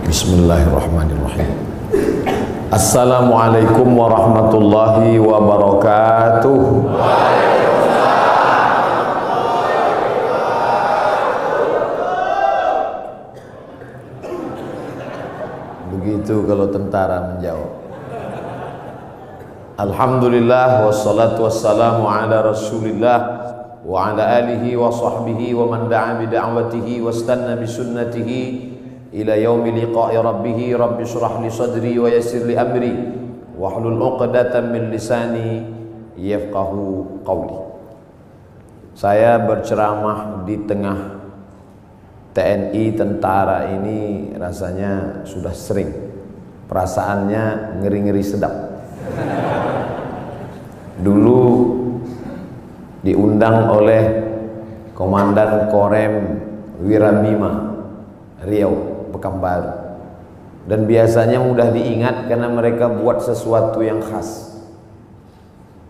Bismillahirrahmanirrahim. Assalamualaikum warahmatullahi wabarakatuh. Begitu kalau tentara menjawab. Alhamdulillah wassalatu wassalamu ala Rasulillah wa ala alihi wa sahbihi wa man da'a bi da'watihi wastanna bi sunnatihi ila yaumi liqa'i rabbih. Rabbi shrah li sadri wa yassir li amri wahlul 'uqdatam min lisani yafqahu qawli. Saya berceramah di tengah TNI, tentara ini rasanya sudah sering. Perasaannya ngeri-ngeri sedap. Dulu diundang oleh Komandan Korem Wirabima Riau Pekanbaru, dan biasanya mudah diingat karena mereka buat sesuatu yang khas.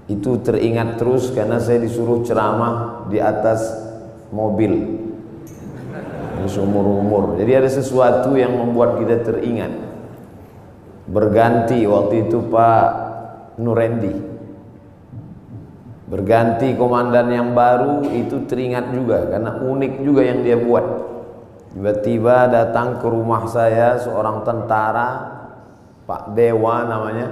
Itu teringat terus karena saya disuruh ceramah di atas mobil seumur-umur. Jadi ada sesuatu yang membuat kita teringat. Berganti waktu itu Pak Nurendi, berganti komandan yang baru, itu teringat juga karena unik juga yang dia buat. Tiba-tiba datang ke rumah saya seorang tentara, Pak Dewa namanya.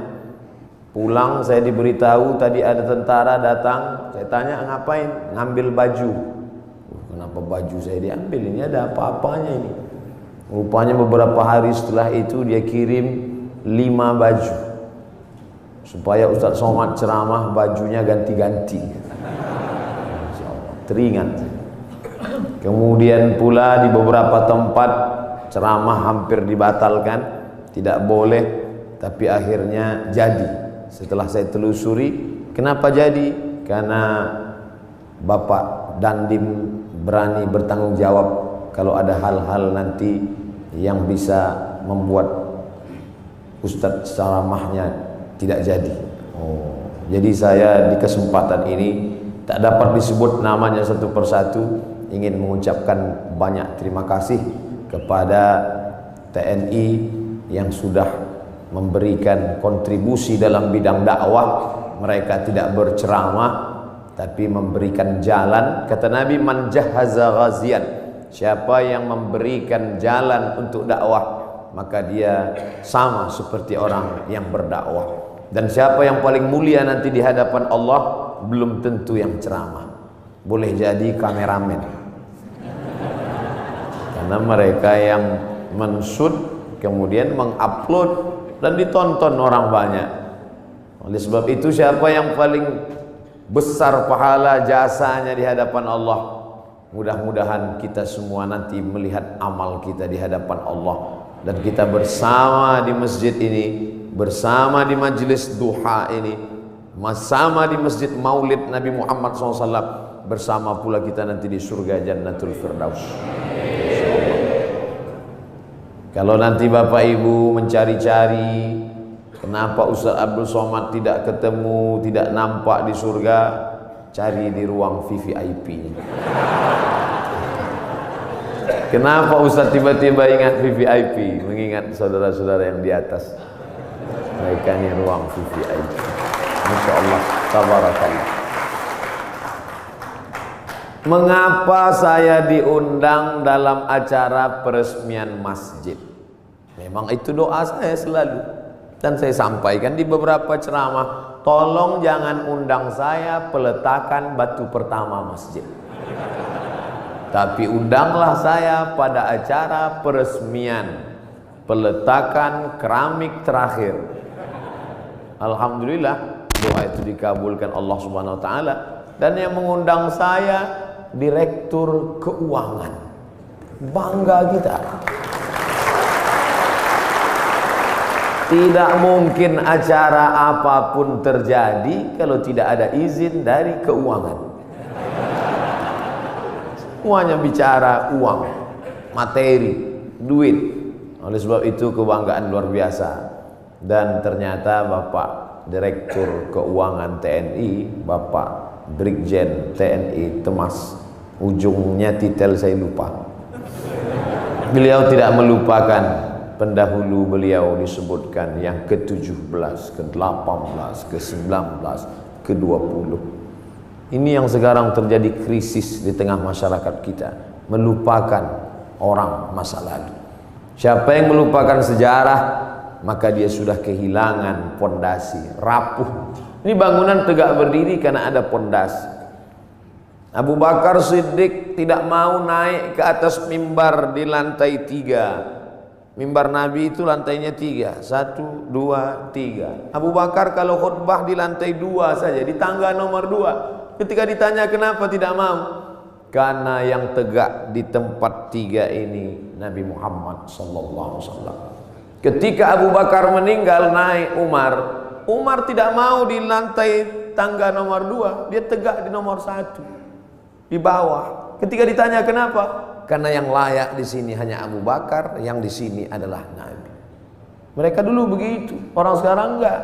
Pulang saya diberitahu tadi ada tentara datang. Saya tanya ngapain? Ngambil baju. Kenapa baju saya diambil? Ini ada apa-apanya ini? Rupanya beberapa hari setelah itu dia kirim 5 baju supaya Ustadz Somad ceramah bajunya ganti-ganti. Teringat. Kemudian pula di beberapa tempat ceramah hampir dibatalkan, tidak boleh, tapi akhirnya jadi. Setelah saya telusuri, kenapa jadi? Karena Bapak Dandim berani bertanggung jawab kalau ada hal-hal nanti yang bisa membuat Ustadz ceramahnya tidak jadi. Jadi saya di kesempatan ini tak dapat disebut namanya satu persatu, ingin mengucapkan banyak terima kasih kepada TNI yang sudah memberikan kontribusi dalam bidang dakwah. Mereka tidak berceramah tapi memberikan jalan. Kata Nabi, man jahaza ghazian, siapa yang memberikan jalan untuk dakwah maka dia sama seperti orang yang berdakwah. Dan siapa yang paling mulia nanti di hadapan Allah belum tentu yang ceramah, boleh jadi kameramen, karena mereka yang menshoot kemudian mengupload dan ditonton orang banyak. Oleh sebab itu siapa yang paling besar pahala jasanya di hadapan Allah? Mudah-mudahan kita semua nanti melihat amal kita di hadapan Allah, dan kita bersama di masjid ini, bersama di majelis duha ini, bersama di masjid Maulid Nabi Muhammad SAW, bersama pula kita nanti di surga Jannatul Firdaus. Kalau nanti Bapak Ibu mencari-cari kenapa Ustaz Abdul Somad tidak ketemu, tidak nampak di surga, cari di ruang VVIP. Kenapa Ustaz tiba-tiba ingat VVIP? Mengingat saudara-saudara yang di atas. Mereka ini ruang VVIP. Masya Allah, tabarakallah. Mengapa saya diundang dalam acara peresmian masjid? Memang itu doa saya selalu, dan saya sampaikan di beberapa ceramah. Tolong jangan undang saya peletakan batu pertama masjid, tapi undanglah saya pada acara peresmian peletakan keramik terakhir. Alhamdulillah doa itu dikabulkan Allah Subhanahu wa taala, dan yang mengundang saya Direktur Keuangan. Bangga kita. Tidak mungkin acara apapun terjadi kalau tidak ada izin dari keuangan. Semuanya bicara uang, materi, duit. Oleh sebab itu kebanggaan luar biasa. Dan ternyata Bapak Direktur Keuangan TNI, Bapak Brigjen TNI Temas, ujungnya titel saya lupa. Beliau tidak melupakan pendahulu beliau disebutkan yang ke-17, ke-18, ke-19, ke-20. Ini yang sekarang terjadi krisis di tengah masyarakat kita, melupakan orang masa lalu. Siapa yang melupakan sejarah, maka dia sudah kehilangan pondasi, rapuh. Ini bangunan tegak berdiri karena ada pondasi. Abu Bakar Siddiq tidak mau naik ke atas mimbar di lantai 3. Mimbar Nabi itu lantainya 3, 1, 2, 3. Abu Bakar kalau khutbah di lantai 2 saja, di tangga nomor 2. Ketika ditanya kenapa tidak mau, karena yang tegak di tempat 3 ini Nabi Muhammad SAW. Ketika Abu Bakar meninggal, naik Umar tidak mau di lantai tangga nomor 2, dia tegak di nomor 1. Di bawah. Ketika ditanya kenapa? Karena yang layak di sini hanya Abu Bakar, yang di sini adalah Nabi. Mereka dulu begitu, orang sekarang enggak.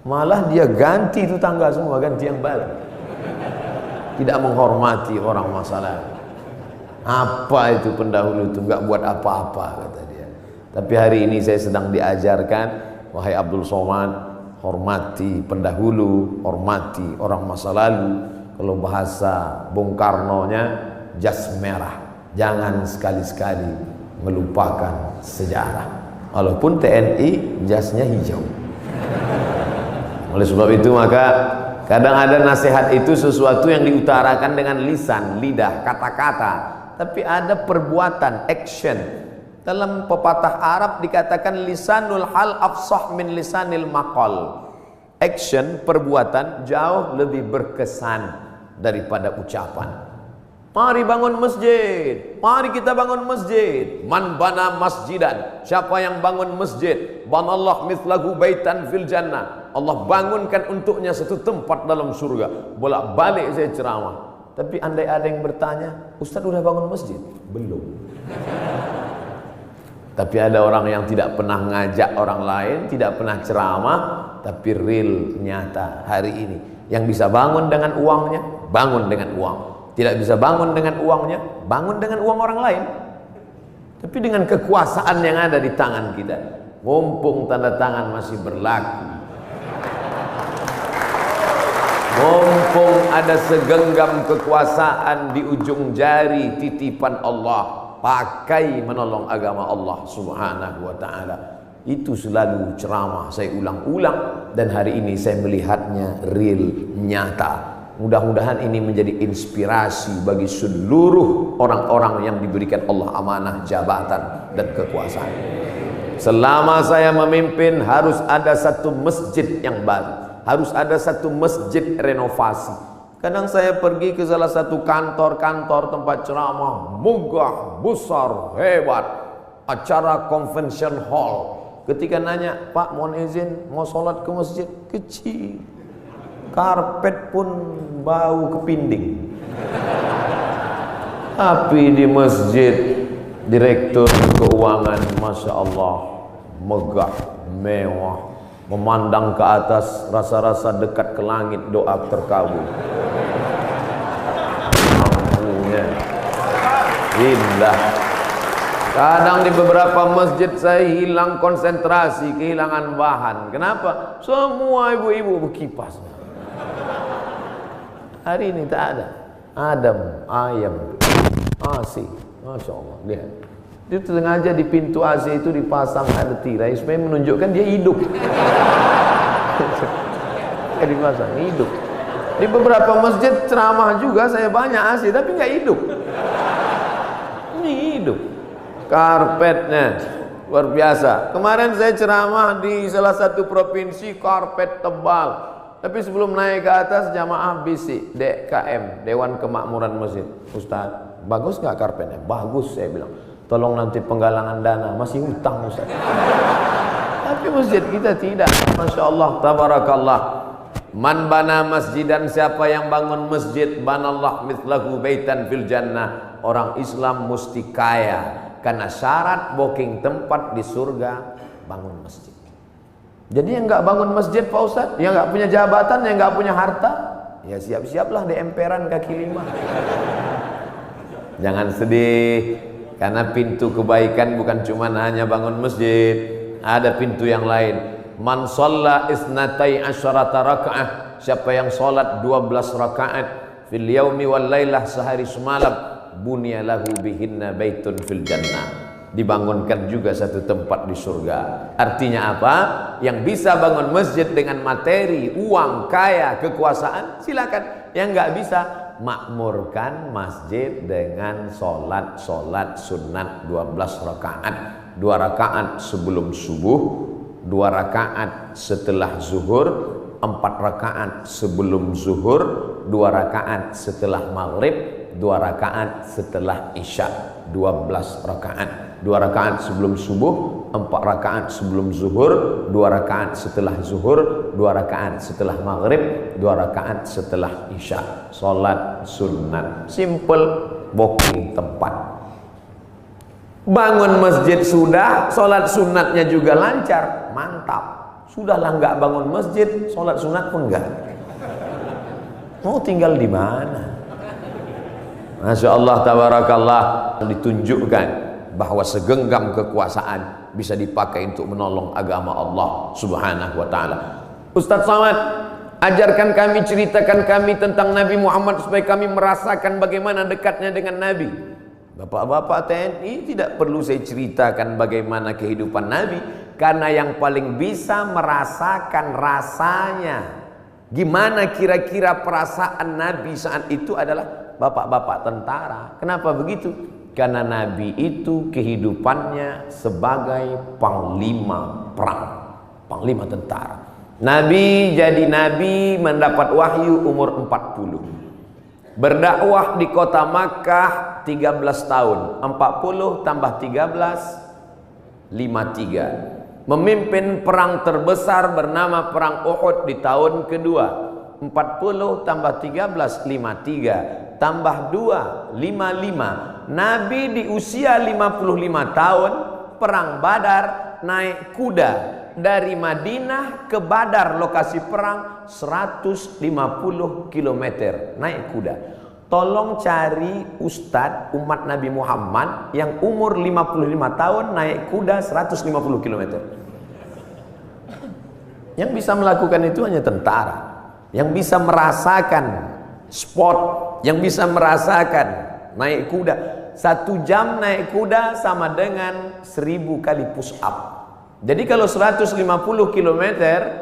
Malah dia ganti itu tangga semua, ganti yang baru. Tidak menghormati orang masa lalu. Apa itu pendahulu itu, enggak buat apa-apa kata dia. Tapi hari ini saya sedang diajarkan, wahai Abdul Somad, hormati pendahulu, hormati orang masa lalu. Kalau bahasa Bung Karno-nya, jas merah. Jangan sekali-sekali melupakan sejarah. Walaupun TNI jasnya hijau. Oleh sebab itu maka kadang ada nasihat itu sesuatu yang diutarakan dengan lisan, lidah, kata-kata. Tapi ada perbuatan, action. Dalam pepatah Arab dikatakan lisanul hal afsah min lisanil maqal. Action, perbuatan jauh lebih berkesan daripada ucapan. Mari bangun masjid, mari kita bangun masjid. Man bana masjidan, siapa yang bangun masjid, banallah mithlahu baitan fil jannah, Allah bangunkan untuknya satu tempat dalam surga. Bolak-balik saya ceramah, tapi andai ada yang bertanya, Ustaz udah bangun masjid? Belum. Tapi ada orang yang tidak pernah ngajak orang lain, tidak pernah ceramah, tapi real, nyata hari ini. Yang bisa bangun dengan uangnya, bangun dengan uang. Tidak bisa bangun dengan uangnya, bangun dengan uang orang lain. Tapi dengan kekuasaan yang ada di tangan kita, mumpung tanda tangan masih berlaku, mumpung ada segenggam kekuasaan di ujung jari titipan Allah, pakai menolong agama Allah Subhanahu wa ta'ala. Itu selalu ceramah saya ulang-ulang, dan hari ini saya melihatnya real, nyata. Mudah-mudahan ini menjadi inspirasi bagi seluruh orang-orang yang diberikan Allah amanah jabatan dan kekuasaan. Selama saya memimpin harus ada satu masjid yang baru, harus ada satu masjid renovasi. Kadang saya pergi ke salah satu kantor-kantor tempat ceramah, megah, besar, hebat, acara convention hall. Ketika nanya, Pak mohon izin mau sholat ke masjid, kecil, karpet pun bau kepinding. Tapi di masjid direktur keuangan, masya Allah, megah, mewah, memandang ke atas, rasa-rasa dekat ke langit, doa terkabul. Mampunya indah. Kadang di beberapa masjid saya hilang konsentrasi, kehilangan bahan. Kenapa? Semua ibu-ibu berkipas. Hari ini tak ada. Adam, ayam, AC. Masya Allah, lihat. Itu sengaja di pintu AC itu dipasang ada tirai supaya menunjukkan dia hidup. Dipasang, hidup. Di beberapa masjid ceramah juga saya banyak AC, tapi nggak hidup. Ini hidup. Karpetnya luar biasa. Kemarin saya ceramah di salah satu provinsi, karpet tebal. Tapi sebelum naik ke atas, jamaah bisik, DKM, Dewan Kemakmuran Masjid. Ustaz, bagus nggak karpetnya? Bagus, saya bilang. Tolong nanti penggalangan dana, masih hutang Ustaz. Tapi masjid kita tidak. Masya Allah, tabarakallah. Man bana masjidan, siapa yang bangun masjid, banallah mithlahu baitan fil jannah. Orang Islam mesti kaya, karena syarat booking tempat di surga bangun masjid. Jadi yang nggak bangun masjid Pak Ustadz, yang nggak punya jabatan, yang nggak punya harta, ya siap-siaplah di emperan kaki 5. Jangan sedih, Karena pintu kebaikan bukan cuma hanya bangun masjid, ada pintu yang lain. Man shalla isnatai asyarata raka'ah, siapa yang salat 12 rakaat fil yaumi wal lailah, sehari semalam, bunya lahu bihinna baitun fil jannah, dibangunkan juga satu tempat di surga. Artinya apa? Yang bisa bangun masjid dengan materi, uang, kaya, kekuasaan, silakan. Yang nggak bisa, makmurkan masjid dengan solat sunat 12 rakaat. 2 rakaat sebelum subuh, 2 rakaat setelah zuhur, 4 rakaat sebelum zuhur, 2 rakaat setelah maghrib, 2 rakaat setelah isya. 12 rakaat. 2 rakaat sebelum subuh, 4 rakaat sebelum zuhur, 2 rakaat setelah zuhur, 2 rakaat setelah maghrib, 2 rakaat setelah isya. Salat sunat, simple, booking tempat. Bangun masjid sudah, salat sunatnya juga lancar, mantap. Sudahlah nggak bangun masjid, salat sunat pun enggak. Mau tinggal di mana? Masya Allah, tabarakallah, ditunjukkan bahwa segenggam kekuasaan bisa dipakai untuk menolong agama Allah subhanahu wa ta'ala. Ustaz Somad, ajarkan kami, ceritakan kami tentang Nabi Muhammad supaya kami merasakan bagaimana dekatnya dengan Nabi. Bapak-bapak TNI, tidak perlu saya ceritakan bagaimana kehidupan Nabi, karena yang paling bisa merasakan rasanya, gimana kira-kira perasaan Nabi saat itu adalah bapak-bapak tentara. Kenapa begitu? Karena Nabi itu kehidupannya sebagai panglima perang, panglima tentara. Nabi jadi Nabi mendapat wahyu umur 40. Berdakwah di kota Makkah 13 tahun. 40 tambah 13, 53. Memimpin perang terbesar bernama Perang Uhud di tahun kedua. 40 tambah 13, 53. Tambah 2, 55. Nabi di usia 55 tahun, perang Badar, naik kuda dari Madinah ke Badar, lokasi perang 150 km naik kuda. Tolong cari ustadz umat Nabi Muhammad yang umur 55 tahun naik kuda 150 km. Yang bisa melakukan itu hanya tentara, yang bisa merasakan sport, yang bisa merasakan naik kuda. 1 jam naik kuda sama dengan 1000 kali push up. Jadi kalau 150 km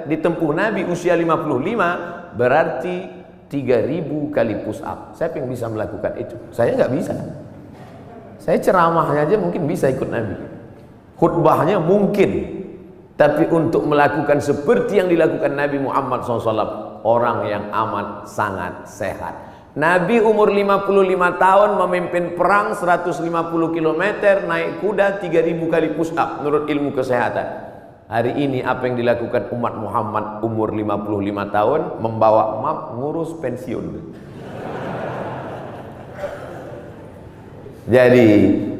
ditempuh Nabi usia 55, berarti 3000 kali push up. Siapa yang bisa melakukan itu? Saya nggak bisa. Saya ceramahnya aja mungkin bisa ikut Nabi, khutbahnya mungkin, tapi untuk melakukan seperti yang dilakukan Nabi Muhammad SAW, orang yang amat sangat sehat. Nabi umur 55 tahun memimpin perang 150 km, naik kuda 3000 kali push up menurut ilmu kesehatan. Hari ini apa yang dilakukan umat Muhammad umur 55 tahun? Membawa map ngurus pensiun. Jadi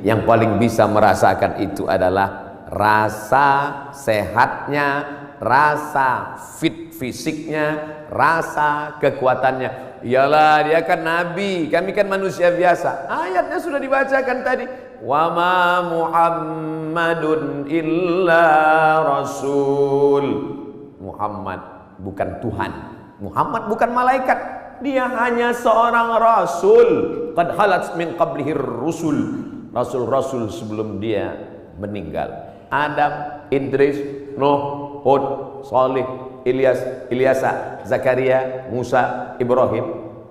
yang paling bisa merasakan itu adalah rasa sehatnya, rasa fit fisiknya, rasa kekuatannya. Iyalah, dia kan Nabi, kami kan manusia biasa. Ayatnya sudah dibacakan tadi. Wa ma Muhammadun illa rasul. Muhammad bukan Tuhan, Muhammad bukan malaikat, dia hanya seorang rasul. Qad halat min qablihi rusul. Rasul-rasul sebelum dia meninggal. Adam, Idris, Nuh, Hud, Salih, Ilyasa, Zakaria, Musa, Ibrahim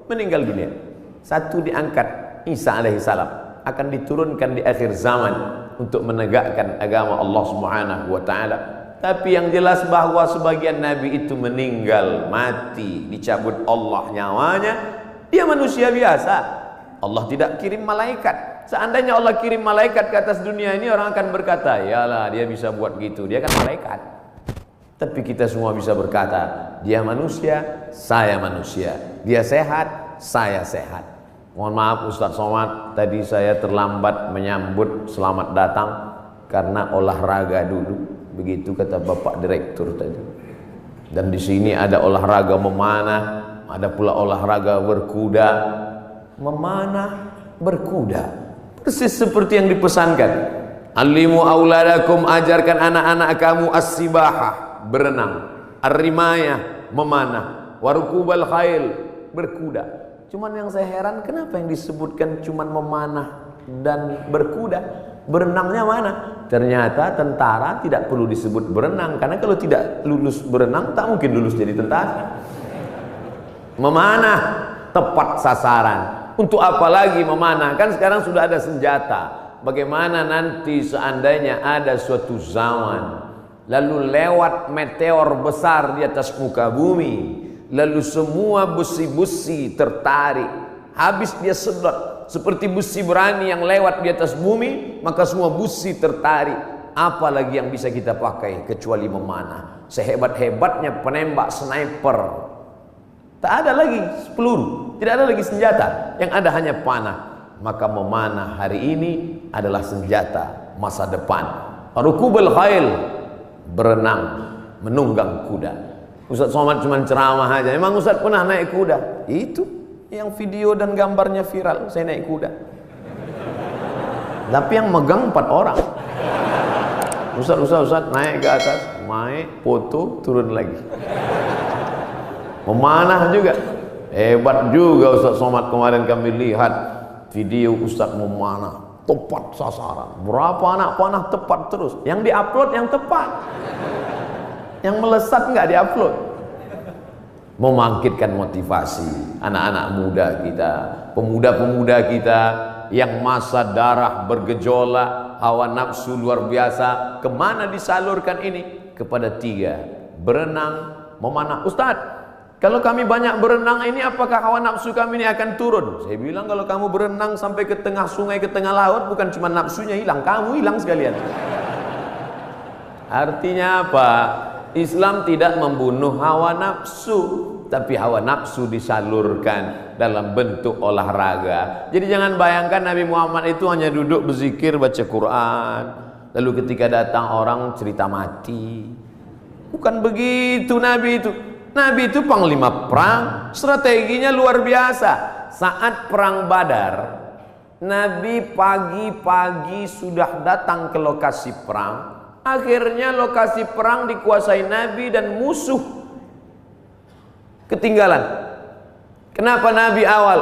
meninggal dunia. Satu diangkat, Isa alaihissalam akan diturunkan di akhir zaman untuk menegakkan agama Allah Subhanahu wa taala. Tapi yang jelas bahwa sebagian nabi itu meninggal, mati, dicabut Allah nyawanya. Dia manusia biasa. Allah tidak kirim malaikat. Seandainya Allah kirim malaikat ke atas dunia ini, orang akan berkata, yalah dia bisa buat gitu, dia kan malaikat. Tapi kita semua bisa berkata, dia manusia, saya manusia. Dia sehat, saya sehat. Mohon maaf Ustaz Somad, tadi saya terlambat menyambut selamat datang karena olahraga dulu. Begitu kata Bapak Direktur tadi. Dan di sini ada olahraga memanah, ada pula olahraga berkuda. Memanah, berkuda. Persis seperti yang dipesankan. Alimu auladakum, ajarkan anak-anak kamu as-sibahah, berenang, ar-rimayah, memanah, warukubal khail, berkuda. Cuman yang saya heran, kenapa yang disebutkan cuman memanah dan berkuda? Berenangnya mana? Ternyata tentara tidak perlu disebut berenang, karena kalau tidak lulus berenang tak mungkin lulus jadi tentara. Memanah tepat sasaran. Untuk apa lagi memanah? Kan sekarang sudah ada senjata. Bagaimana nanti seandainya ada suatu zaman lalu lewat meteor besar di atas muka bumi, lalu semua besi-besi tertarik, habis dia sedot seperti besi berani yang lewat di atas bumi, maka semua besi tertarik. Apalagi yang bisa kita pakai kecuali memanah? Sehebat-hebatnya penembak sniper, tak ada lagi peluru, tidak ada lagi senjata, yang ada hanya panah. Maka memanah hari ini adalah senjata masa depan. Rukubul khail, berenang, menunggang kuda. Ustaz Somad cuma ceramah aja. Emang Ustaz pernah naik kuda? Itu yang video dan gambarnya viral, saya naik kuda. Tapi yang megang 4 orang. Ustaz naik ke atas, naik, foto, turun lagi. Memanah juga. Hebat juga Ustaz Somad, kemarin kami lihat video Ustaz memanah, tepat sasaran. Berapa anak panah tepat terus. Yang diupload yang tepat. Yang melesat nggak diupload. Membangkitkan motivasi anak-anak muda kita, pemuda-pemuda kita yang masa darah bergejolak, hawa nafsu luar biasa. Kemana disalurkan ini? Kepada 3: berenang, memanah. Ustaz, kalau kami banyak berenang ini, apakah hawa nafsu kami ini akan turun? Saya bilang, kalau kamu berenang sampai ke tengah sungai, ke tengah laut, bukan cuma nafsunya hilang, kamu hilang sekalian. Artinya apa? Islam tidak membunuh hawa nafsu, tapi hawa nafsu disalurkan dalam bentuk olahraga. Jadi jangan bayangkan Nabi Muhammad itu hanya duduk berzikir, baca Quran, lalu ketika datang orang cerita mati. Bukan begitu Nabi itu. Nabi itu panglima perang, strateginya luar biasa. Saat perang Badar, Nabi pagi-pagi sudah datang ke lokasi perang. Akhirnya lokasi perang dikuasai Nabi dan musuh ketinggalan. Kenapa Nabi awal?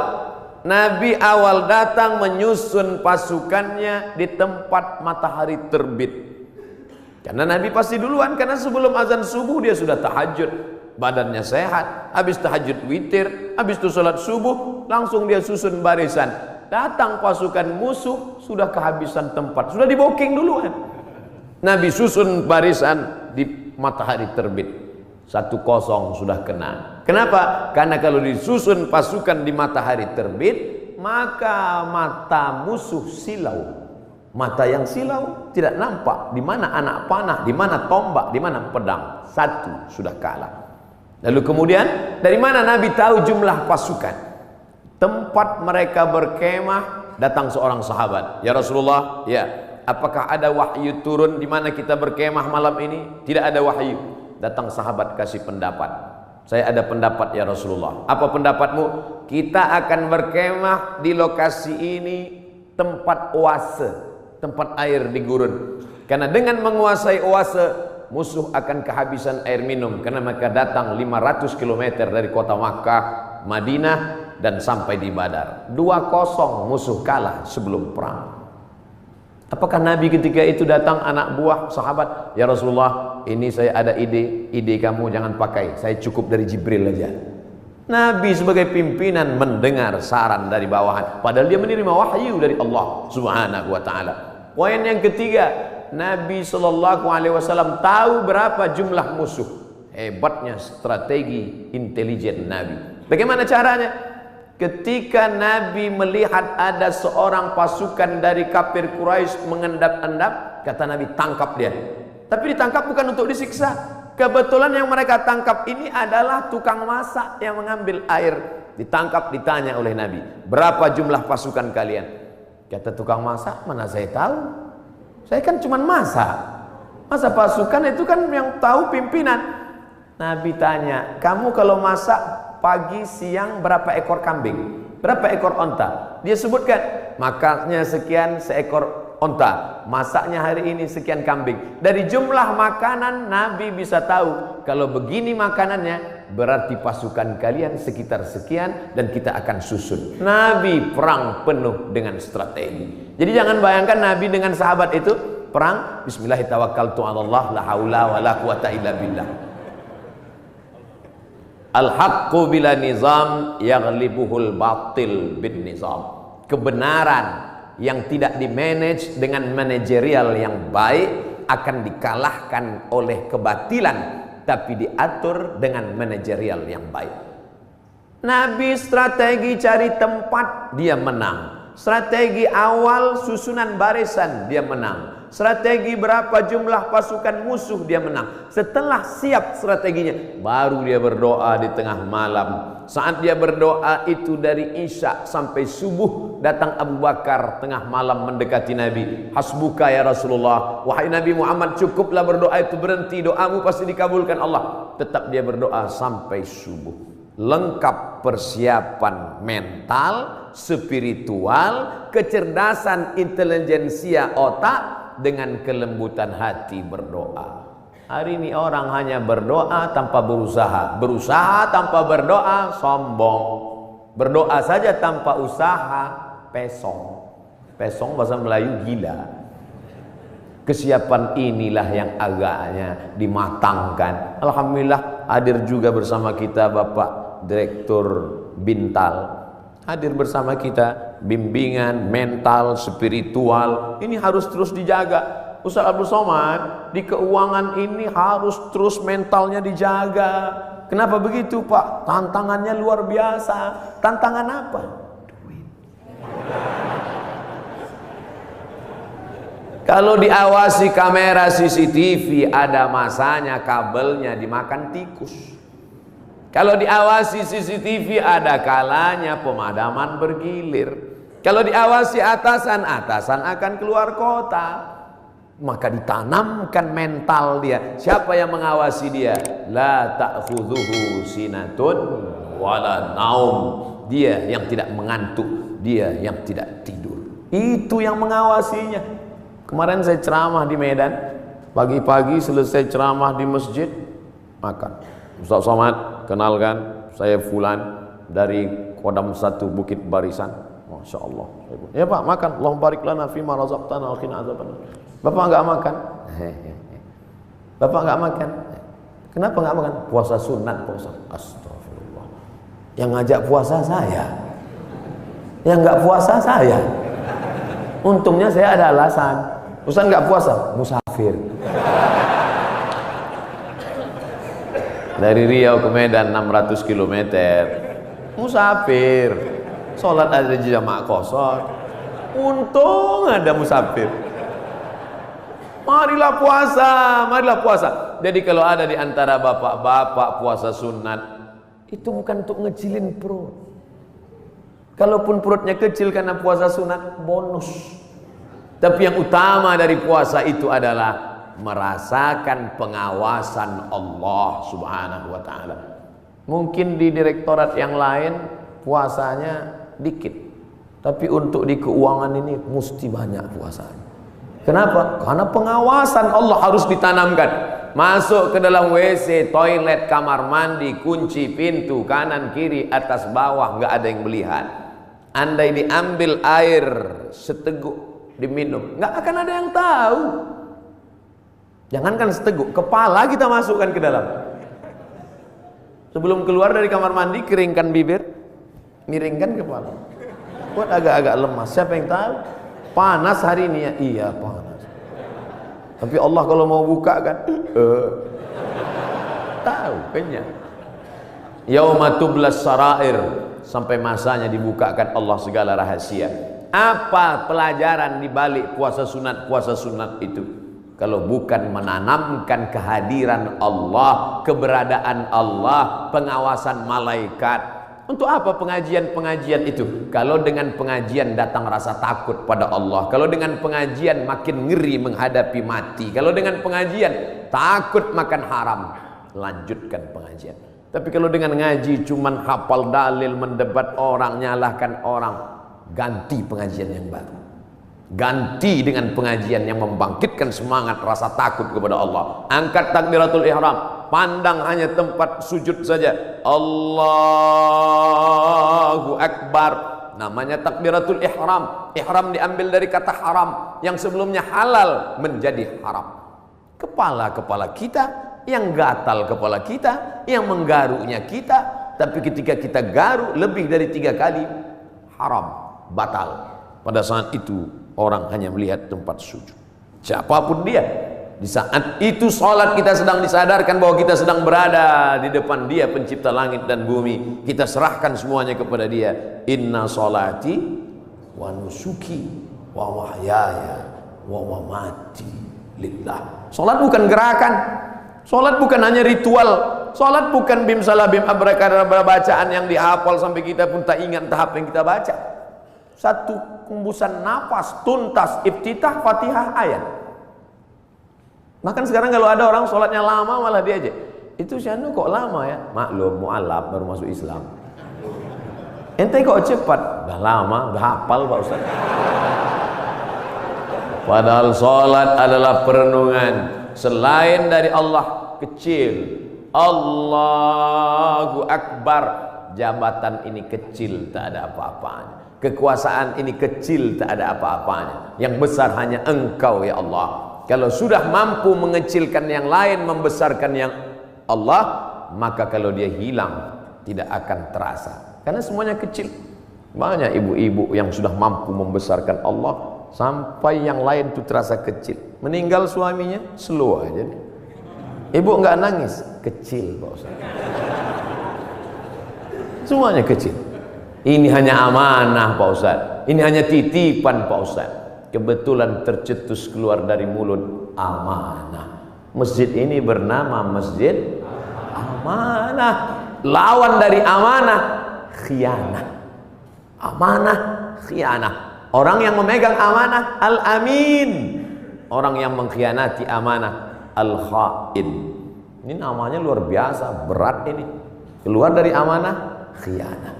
Nabi awal datang menyusun pasukannya di tempat matahari terbit. Karena Nabi pasti duluan, karena sebelum azan subuh dia sudah tahajud. Badannya sehat, habis tahajud witir, habis itu sholat subuh, langsung dia susun barisan. Datang pasukan musuh, sudah kehabisan tempat, sudah di booking duluan. Nabi susun barisan di matahari terbit. 1-0 sudah kena. Kenapa? Karena kalau disusun pasukan di matahari terbit, maka mata musuh silau. Mata yang silau tidak nampak di mana anak panah, di mana tombak, di mana pedang. 1 sudah kalah. Lalu kemudian dari mana Nabi tahu jumlah pasukan? Tempat mereka berkemah, datang seorang sahabat. Ya Rasulullah, ya, apakah ada wahyu turun di mana kita berkemah malam ini? Tidak ada wahyu. Datang sahabat kasih pendapat. Saya ada pendapat ya Rasulullah. Apa pendapatmu? Kita akan berkemah di lokasi ini, tempat oase, tempat air di gurun. Karena dengan menguasai oase, musuh akan kehabisan air minum, karena mereka datang 500 km dari kota Makkah, Madinah, dan sampai di Badar. 2-0 musuh kalah sebelum perang. Apakah Nabi ketika itu datang anak buah sahabat, ya Rasulullah, ini saya ada ide kamu jangan pakai, saya cukup dari Jibril aja. Nabi sebagai pimpinan mendengar saran dari bawahan, padahal dia menerima wahyu dari Allah Subhanahu wa taala. Poin yang ketiga, Nabi SAW tahu berapa jumlah musuh. Hebatnya strategi intelijen Nabi. Bagaimana caranya? Ketika Nabi melihat ada seorang pasukan dari kafir Quraisy mengendap-endap, kata Nabi, tangkap dia. Tapi ditangkap bukan untuk disiksa. Kebetulan yang mereka tangkap ini adalah tukang masak yang mengambil air. Ditangkap, ditanya oleh Nabi, berapa jumlah pasukan kalian? Kata tukang masak, mana saya tahu? Saya kan cuma masak. Masa pasukan itu kan yang tahu pimpinan. Nabi tanya, kamu kalau masak pagi siang berapa ekor kambing? Berapa ekor onta? Dia sebutkan, makannya sekian seekor onta, masaknya hari ini sekian kambing. Dari jumlah makanan Nabi bisa tahu, kalau begini makanannya berarti pasukan kalian sekitar sekian dan kita akan susun. Nabi perang penuh dengan strategi. Jadi jangan bayangkan Nabi dengan sahabat itu perang bismillahirrahmanirrahim, la haula wala quwata illa billah. Al-haqqu bila nizam yaghlibuhul batil bin nizam. Kebenaran yang tidak dimanage dengan manajerial yang baik akan dikalahkan oleh kebatilan, tapi diatur dengan manajerial yang baik. Nabi strategi cari tempat, dia menang. Strategi awal susunan barisan, dia menang. Strategi berapa jumlah pasukan musuh, dia menang. Setelah siap strateginya, baru dia berdoa di tengah malam. Saat dia berdoa itu dari Isya sampai subuh, datang Abu Bakar tengah malam mendekati Nabi. Hasbuka ya Rasulullah, wahai Nabi Muhammad, cukuplah berdoa itu, berhenti, doamu pasti dikabulkan Allah. Tetap dia berdoa sampai subuh. Lengkap persiapan mental, spiritual, kecerdasan intelijensia otak, dengan kelembutan hati berdoa. Hari ini orang hanya berdoa tanpa berusaha, berusaha tanpa berdoa sombong, berdoa saja tanpa usaha pesong. Pesong bahasa Melayu gila. Kesiapan inilah yang agaknya dimatangkan. Alhamdulillah hadir juga bersama kita Bapak Direktur Bintal, hadir bersama kita. Bimbingan mental, spiritual ini harus terus dijaga. Ustaz Abdul Somad, di keuangan ini harus terus mentalnya dijaga. Kenapa begitu Pak? Tantangannya luar biasa. Tantangan apa? Duit. Kalau diawasi kamera CCTV, ada masanya kabelnya dimakan tikus. Kalau diawasi CCTV, ada kalanya pemadaman bergilir. Kalau diawasi atasan, atasan akan keluar kota. Maka ditanamkan mental dia. Siapa yang mengawasi dia? La ta'khudhuhu sinatun wala naum. Dia yang tidak mengantuk, dia yang tidak tidur. Itu yang mengawasinya. Kemarin saya ceramah di Medan. Pagi-pagi selesai ceramah di masjid, makan. Ustaz Somad, kenalkan, saya Fulan dari Kodam 1 Bukit Barisan. Masya Allah. Ya Pak, makan. Allahumma barik lana fima razaqtana wa qina azabannar. Bapak enggak makan? Bapak enggak makan? Kenapa enggak makan? Puasa sunat, puasa. Astagfirullah. Yang ngajak puasa saya. Yang enggak puasa saya. Untungnya saya ada alasan. Ustaz enggak puasa? Musafir. Dari Riau ke Medan 600 km. Musafir. Sholat ada jamaah kosor. Untung ada musafir. Marilah puasa, marilah puasa. Jadi kalau ada di antara bapak-bapak puasa sunat, itu bukan untuk ngecilin perut. Kalaupun perutnya kecil karena puasa sunat, bonus. Tapi yang utama dari puasa itu adalah merasakan pengawasan Allah Subhanahu wa ta'ala. Mungkin di direktorat yang lain puasanya dikit, tapi untuk di keuangan ini mesti banyak puasanya. Kenapa? Karena pengawasan Allah harus ditanamkan. Masuk ke dalam WC, toilet, kamar mandi, kunci pintu kanan kiri atas bawah, nggak ada yang melihat. Andai diambil air seteguk diminum, nggak akan ada yang tahu. Jangankan seteguk, kepala kita masukkan ke dalam. Sebelum keluar dari kamar mandi, keringkan bibir, miringkan kepala. Buat agak-agak lemas. Siapa yang tahu? Panas hari ini ya? Iya panas. Tapi Allah kalau mau buka kan, tahu kenyang. Yauma tublas sarair, sampai masanya dibukakan Allah segala rahasia. Apa pelajaran di balik puasa sunat itu? Kalau bukan menanamkan kehadiran Allah, keberadaan Allah, pengawasan malaikat. Untuk apa pengajian-pengajian itu? Kalau dengan pengajian datang rasa takut pada Allah, kalau dengan pengajian makin ngeri menghadapi mati, kalau dengan pengajian takut makan haram, lanjutkan pengajian. Tapi kalau dengan ngaji cuman hafal dalil, mendebat orang, nyalahkan orang, ganti pengajian yang baru. Ganti dengan pengajian yang membangkitkan semangat rasa takut kepada Allah. Angkat takbiratul ihram, pandang hanya tempat sujud saja. Allahu Akbar. Namanya takbiratul ihram. Ihram diambil dari kata haram, yang sebelumnya halal menjadi haram. Kepala-kepala kita, yang gatal kepala kita, yang menggaruknya kita. Tapi ketika kita garuk lebih dari 3 kali, haram, batal. Pada saat itu orang hanya melihat tempat sujud. Siapapun dia, di saat itu salat kita sedang disadarkan bahwa kita sedang berada di depan Dia pencipta langit dan bumi. Kita serahkan semuanya kepada Dia. Inna salati wa nusuki wa mahyaya wa mamati lillah. Salat bukan gerakan. Salat bukan hanya ritual. Salat bukan bim salabim abrakadabra bacaan yang dihafal sampai kita pun tak ingat tahap yang kita baca. Satu hembusan nafas tuntas, iftitah, Fatihah, ayat. Bahkan sekarang kalau ada orang sholatnya lama malah diajak, itu si anu kok lama ya? Maklum, mu'alaf baru masuk Islam. Ente kok cepat? Udah lama, udah hafal Pak Ustaz. Padahal sholat adalah perenungan. Selain dari Allah kecil. Allahu Akbar. Jabatan ini kecil, tak ada apa-apanya. Kekuasaan ini kecil, tak ada apa-apanya. Yang besar hanya Engkau ya Allah. Kalau sudah mampu mengecilkan yang lain, membesarkan yang Allah, maka kalau dia hilang tidak akan terasa. Karena semuanya kecil. Banyak ibu-ibu yang sudah mampu membesarkan Allah sampai yang lain itu terasa kecil. Meninggal suaminya, slow aja. Ibu enggak nangis, kecil Pak Ustaz. Semuanya kecil. Ini hanya amanah Pak Ustaz. Ini hanya titipan Pak Ustaz. Kebetulan tercetus keluar dari mulut amanah. Masjid ini bernama Masjid Amanah. Lawan dari amanah, khianah. Amanah, khianah. Orang yang memegang amanah, al-amin. Orang yang mengkhianati amanah, al-khain. Ini namanya luar biasa, berat ini. Keluar dari amanah, khianah.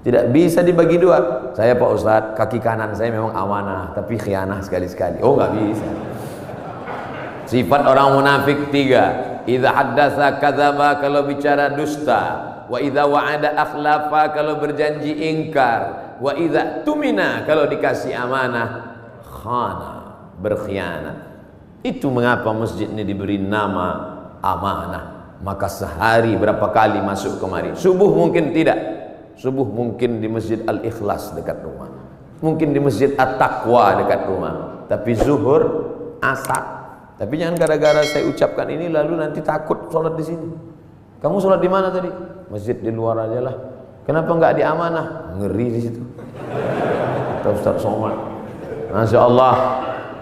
Tidak bisa dibagi dua. Saya Pak Ustadz, kaki kanan saya memang amanah, tapi khianah sekali-sekali. Oh nggak bisa. Sifat orang munafik 3. Idza haddatsa kadzaba, kalau bicara dusta. Wa idza wa'ada akhlafa, kalau berjanji ingkar. Wa idza tumina, kalau dikasih amanah khana, berkhianat. Itu mengapa masjid ini diberi nama amanah. Maka sehari berapa kali masuk kemari? Subuh mungkin tidak. Subuh mungkin di Masjid Al-Ikhlas dekat rumah, mungkin di Masjid At-Taqwa dekat rumah. Tapi zuhur, asar. Tapi jangan gara-gara saya ucapkan ini lalu nanti takut sholat di sini. Kamu sholat di mana tadi? Masjid di luar aja lah. Kenapa nggak di amanah? Ngeri di situ. Kata Ustaz Somad. Masya Allah.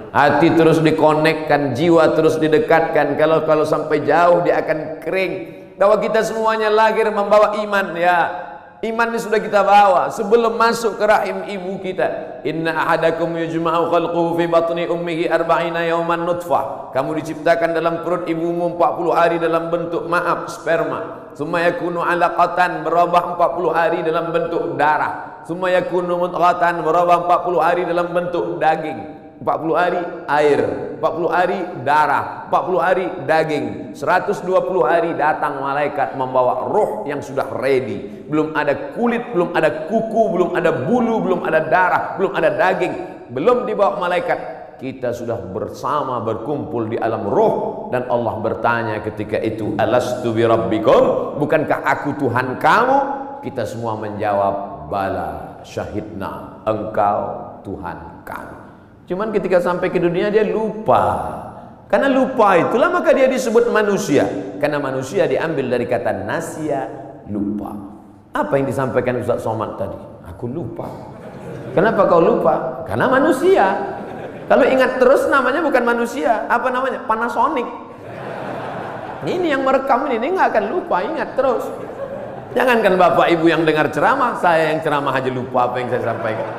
Hati terus dikonekkan, jiwa terus didekatkan. Kalau sampai jauh dia akan kering. Bahwa kita semuanya lahir membawa iman ya. Iman ini sudah kita bawa sebelum masuk ke rahim ibu kita. Inna ahadakum yujma'u khalquhu fi batni ummihi arba'ina yawman nutfah. Kamu diciptakan dalam perut ibumu 40 hari dalam bentuk sperma. Summa yakunu 'alaqatan, berubah 40 hari dalam bentuk darah. Summa yakunu mudghatan, berubah 40 hari dalam bentuk daging. 40 hari air, 40 hari darah, 40 hari daging, 120 hari datang malaikat membawa roh yang sudah ready. Belum ada kulit, belum ada kuku, belum ada bulu, belum ada darah, belum ada daging, belum dibawa malaikat. Kita sudah bersama berkumpul di alam roh. Dan Allah bertanya ketika itu, alastu bi rabbikum, bukankah aku Tuhan kamu? Kita semua menjawab, bala syahidna, engkau Tuhan kami. Cuman ketika sampai ke dunia dia lupa. Karena lupa itulah maka dia disebut manusia. Karena manusia diambil dari kata nasya, lupa. Apa yang disampaikan Ustaz Somad tadi? Aku lupa. Kenapa kau lupa? Karena manusia. Kalau ingat terus namanya bukan manusia. Apa namanya? Panasonic. Ini yang merekam ini nggak akan lupa, ingat terus. Jangankan bapak ibu yang dengar ceramah, saya yang ceramah aja lupa apa yang saya sampaikan.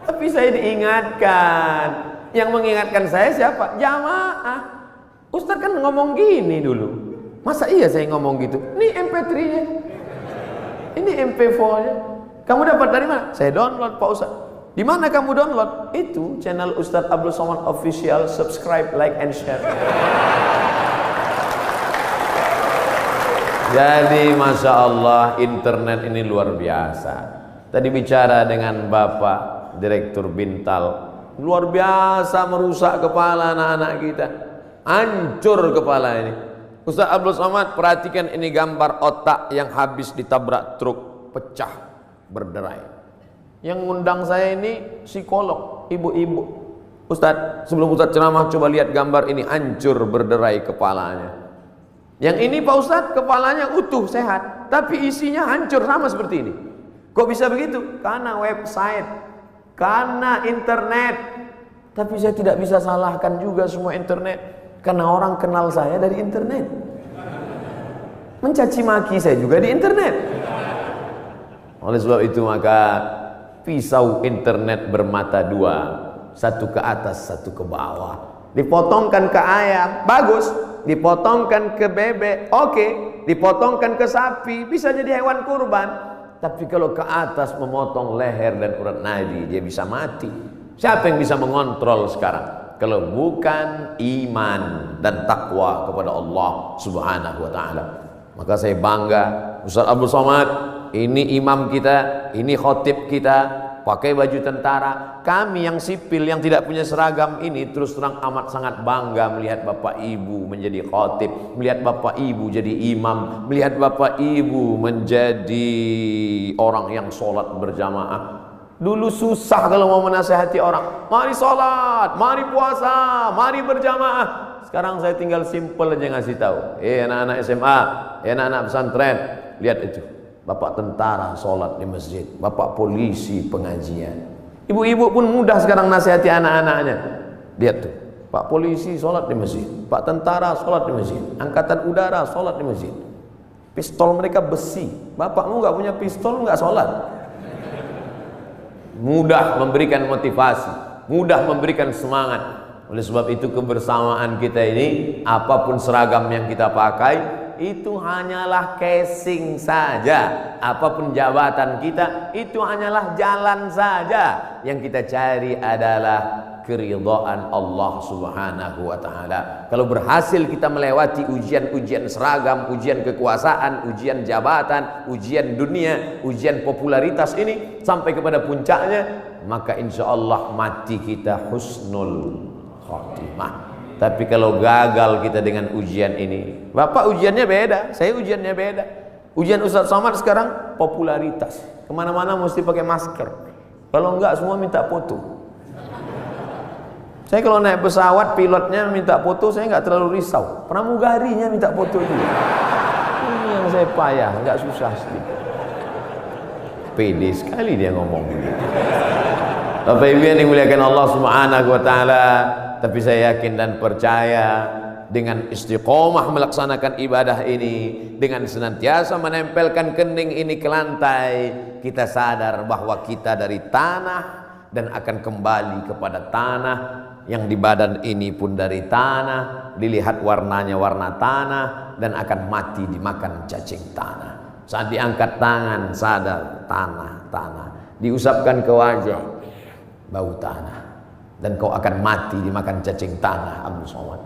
Tapi saya diingatkan. Yang mengingatkan saya siapa? Jamaah. Ustaz kan ngomong gini dulu. Masa iya saya ngomong gitu? Ini MP3-nya, ini MP4-nya. Kamu dapat dari mana? Saya download Pak Ustaz. Di mana kamu download? Itu channel Ustaz Abdul Somad Official. Subscribe, like, and share. Jadi Masya Allah, internet ini luar biasa. Tadi bicara dengan Bapak Direktur Bintal, luar biasa merusak kepala anak-anak kita. Hancur kepala ini. Ustaz Abdul Somad, perhatikan ini gambar otak yang habis ditabrak truk, pecah, berderai. Yang ngundang saya ini psikolog, ibu-ibu. Ustaz, sebelum Ustaz ceramah coba lihat gambar ini, hancur berderai kepalanya. Yang ini Pak Ustaz, kepalanya utuh, sehat, tapi isinya hancur sama seperti ini. Kok bisa begitu? Karena website, karena internet. Tapi saya tidak bisa salahkan juga semua internet, karena orang kenal saya dari internet. Mencaci maki saya juga di internet. Oleh sebab itu maka pisau internet bermata dua, satu ke atas, satu ke bawah. Dipotongkan ke ayam, bagus. Dipotongkan ke bebek, oke. Dipotongkan ke sapi, bisa jadi hewan kurban. Tapi kalau ke atas memotong leher dan urat nadi, dia bisa mati. Siapa yang bisa mengontrol sekarang? Kalau bukan iman dan takwa kepada Allah Subhanahu wa ta'ala. Maka saya bangga, Ustaz Abdul Somad, ini imam kita, ini khotib kita, pakai baju tentara. Kami yang sipil yang tidak punya seragam ini terus terang amat sangat bangga melihat Bapak Ibu menjadi khotib, melihat Bapak Ibu jadi imam, melihat Bapak Ibu menjadi orang yang sholat berjamaah. Dulu susah kalau mau menasihati orang, mari sholat, mari puasa, mari berjamaah. Sekarang saya tinggal simpel aja ngasih tahu, anak-anak SMA, anak-anak pesantren, lihat itu, bapak tentara sholat di masjid, bapak polisi pengajian. Ibu-ibu pun mudah sekarang nasihati anak-anaknya. Lihat tuh, pak polisi sholat di masjid, pak tentara sholat di masjid, angkatan udara sholat di masjid. Pistol mereka besi, bapakmu nggak punya pistol nggak sholat. Mudah memberikan motivasi, mudah memberikan semangat. Oleh sebab itu kebersamaan kita ini, apapun seragam yang kita pakai, itu hanyalah casing saja. Apapun jabatan kita, itu hanyalah jalan saja. Yang kita cari adalah keridhaan Allah Subhanahu wa ta'ala. Kalau berhasil kita melewati ujian-ujian seragam, ujian kekuasaan, ujian jabatan, ujian dunia, ujian popularitas ini sampai kepada puncaknya, maka insya Allah mati kita husnul khotimah. Tapi kalau gagal kita dengan ujian ini, Bapak ujiannya beda, saya ujiannya beda. Ujian Ustaz Somad sekarang popularitas, kemana-mana mesti pakai masker. Kalau enggak semua minta foto. Saya kalau naik pesawat pilotnya minta foto, saya nggak terlalu risau. Pramugarinya minta foto juga. Ini yang saya payah, nggak susah sedikit. Pede sekali dia ngomong begitu. Bapak Ibu yang dimuliakan Allah Subhanahu wa ta'ala, tapi saya yakin dan percaya dengan istiqomah melaksanakan ibadah ini, dengan senantiasa menempelkan kening ini ke lantai, kita sadar bahwa kita dari tanah dan akan kembali kepada tanah. Yang di badan ini pun dari tanah, dilihat warnanya warna tanah, dan akan mati dimakan cacing tanah. Saat diangkat tangan sadar tanah, diusapkan ke wajah bau tanah, dan kau akan mati dimakan cacing tanah. Abdul Somad